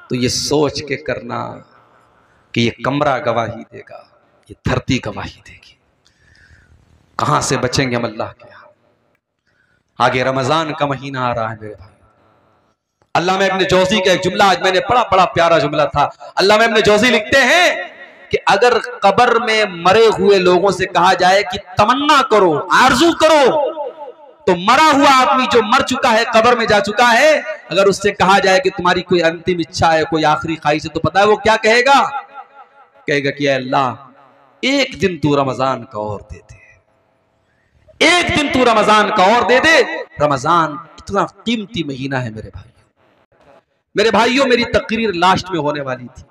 तो ये सोच के करना कि ये कमरा गवाही देगा, ये धरती गवाही देगी। कहां से बचेंगे हम अल्लाह के यहाँ। आगे रमजान का महीना आ रहा है मेरे भाई। अल्लामा इब्न जौज़ी का एक जुमला आज मैंने पढ़ा, बड़ा प्यारा जुमला था। अल्लामा इब्न जौज़ी लिखते हैं कि अगर कब्र में मरे हुए लोगों से कहा जाए कि तमन्ना करो, आरजू करो, तो मरा हुआ आदमी जो मर चुका है, कब्र में जा चुका है, अगर उससे कहा जाए कि तुम्हारी कोई अंतिम इच्छा है, कोई आखिरी ख्वाहिश है, तो पता है वो क्या कहेगा? कहेगा कि अल्लाह एक दिन तू रमजान का और दे दे, एक दिन तू रमजान का और दे दे। रमजान इतना कीमती महीना है मेरे भाइयों। मेरी तकरीर लास्ट में होने वाली थी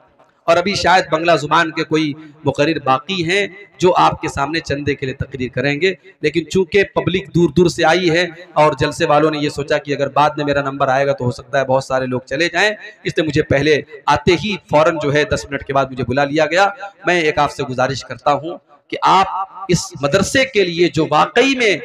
और अभी शायद बंगला जुबान के कोई मुकर्रिर बाकी हैं जो आपके सामने चंदे के लिए तकरीर करेंगे, लेकिन चूंकि पब्लिक दूर दूर से आई है और जलसे वालों ने ये सोचा कि अगर बाद में मेरा नंबर आएगा तो हो सकता है बहुत सारे लोग चले जाएं, इसलिए मुझे पहले आते ही फौरन जो है 10 मिनट के बाद मुझे बुला लिया गया। मैं एक आपसे गुजारिश करता हूँ कि आप इस मदरसे के लिए जो वाकई में,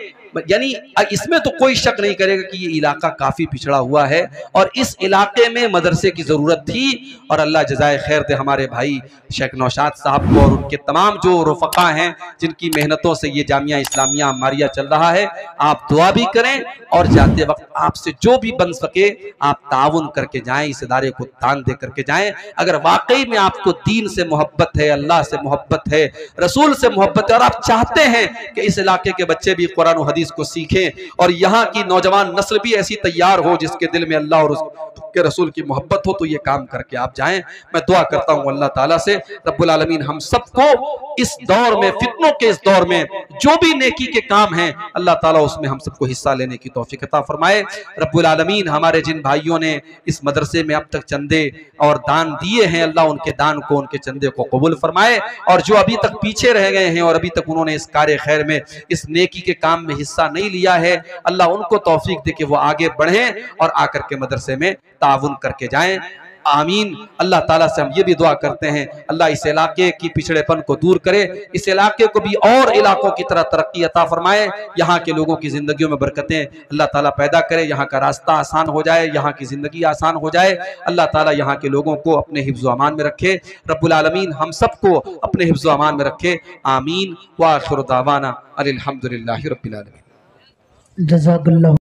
यानी इसमें तो कोई शक नहीं करेगा कि ये इलाका काफी पिछड़ा हुआ है और इस इलाके में मदरसे की जरूरत थी। और अल्लाह जज़ाए खैर दे हमारे भाई शेख नौशाद साहब को और उनके तमाम जो रफ़क़ा हैं जिनकी मेहनतों से ये जामिया इस्लामिया अम्मारिया चल रहा है। आप दुआ भी करें और जाते वक्त आपसे जो भी बन सके आप ताउन करके जाएं, इस इदारे को दान दे करके जाएं। अगर वाकई में आपको दीन से मोहब्बत है, अल्लाह से मोहब्बत है, रसूल से मोहब्बत है और आप चाहते हैं कि इस इलाके के बच्चे भी कुरान और हदीस को सीखें और यहाँ की नौजवान नस्ल भी ऐसी तैयार हो जिसके दिल में अल्लाह और उसके रसूल की मोहब्बत हो, तो ये काम करके आप जाएं। मैं दुआ करता हूँ अल्लाह ताला से रब्बुल आलमीन हम सबको इस दौर में, फितनों के इस दौर में जो भी नेकी के काम हैं अल्लाह ताला उसमें हम सबको हिस्सा लेने की तौफीक अता फरमाए। रब्बुल आलमीन हमारे जिन भाइयों ने इस मदरसे में अब तक चंदे और दान दिए हैं, अल्लाह उनके दान को, उनके चंदे को कबूल फरमाए। और जो अभी तक पीछे रह गए हैं और अभी तक उन्होंने इस कार्य खैर में, इस नेकी के काम में हिस्सा नहीं लिया है, अल्लाह उनको तौफीक दे कि वो आगे बढ़ें और आकर के मदरसे में ताउन करके जाएं। आमीन। अल्लाह ताला से हम ये भी दुआ करते हैं अल्लाह इस इलाके की पिछड़ेपन को दूर करे, इस इलाके को भी और इलाकों की तरह तरक्की अता फरमाए, यहाँ के लोगों की जिंदगियों में बरकतें अल्लाह ताला पैदा करे, यहाँ का रास्ता आसान हो जाए, यहाँ की जिंदगी आसान हो जाए। अल्लाह ताला यहाँ के लोगों को अपने हिफ्ज़ व अमान में रखे। रब्बुल आलमीन हम सबको अपने हिफ्ज़ व अमान में रखे। आमीन। व आखिरु दावाना अनिल हम्दुलिल्लाहि रब्बिल आलमीन। जज़ाकल्लाह।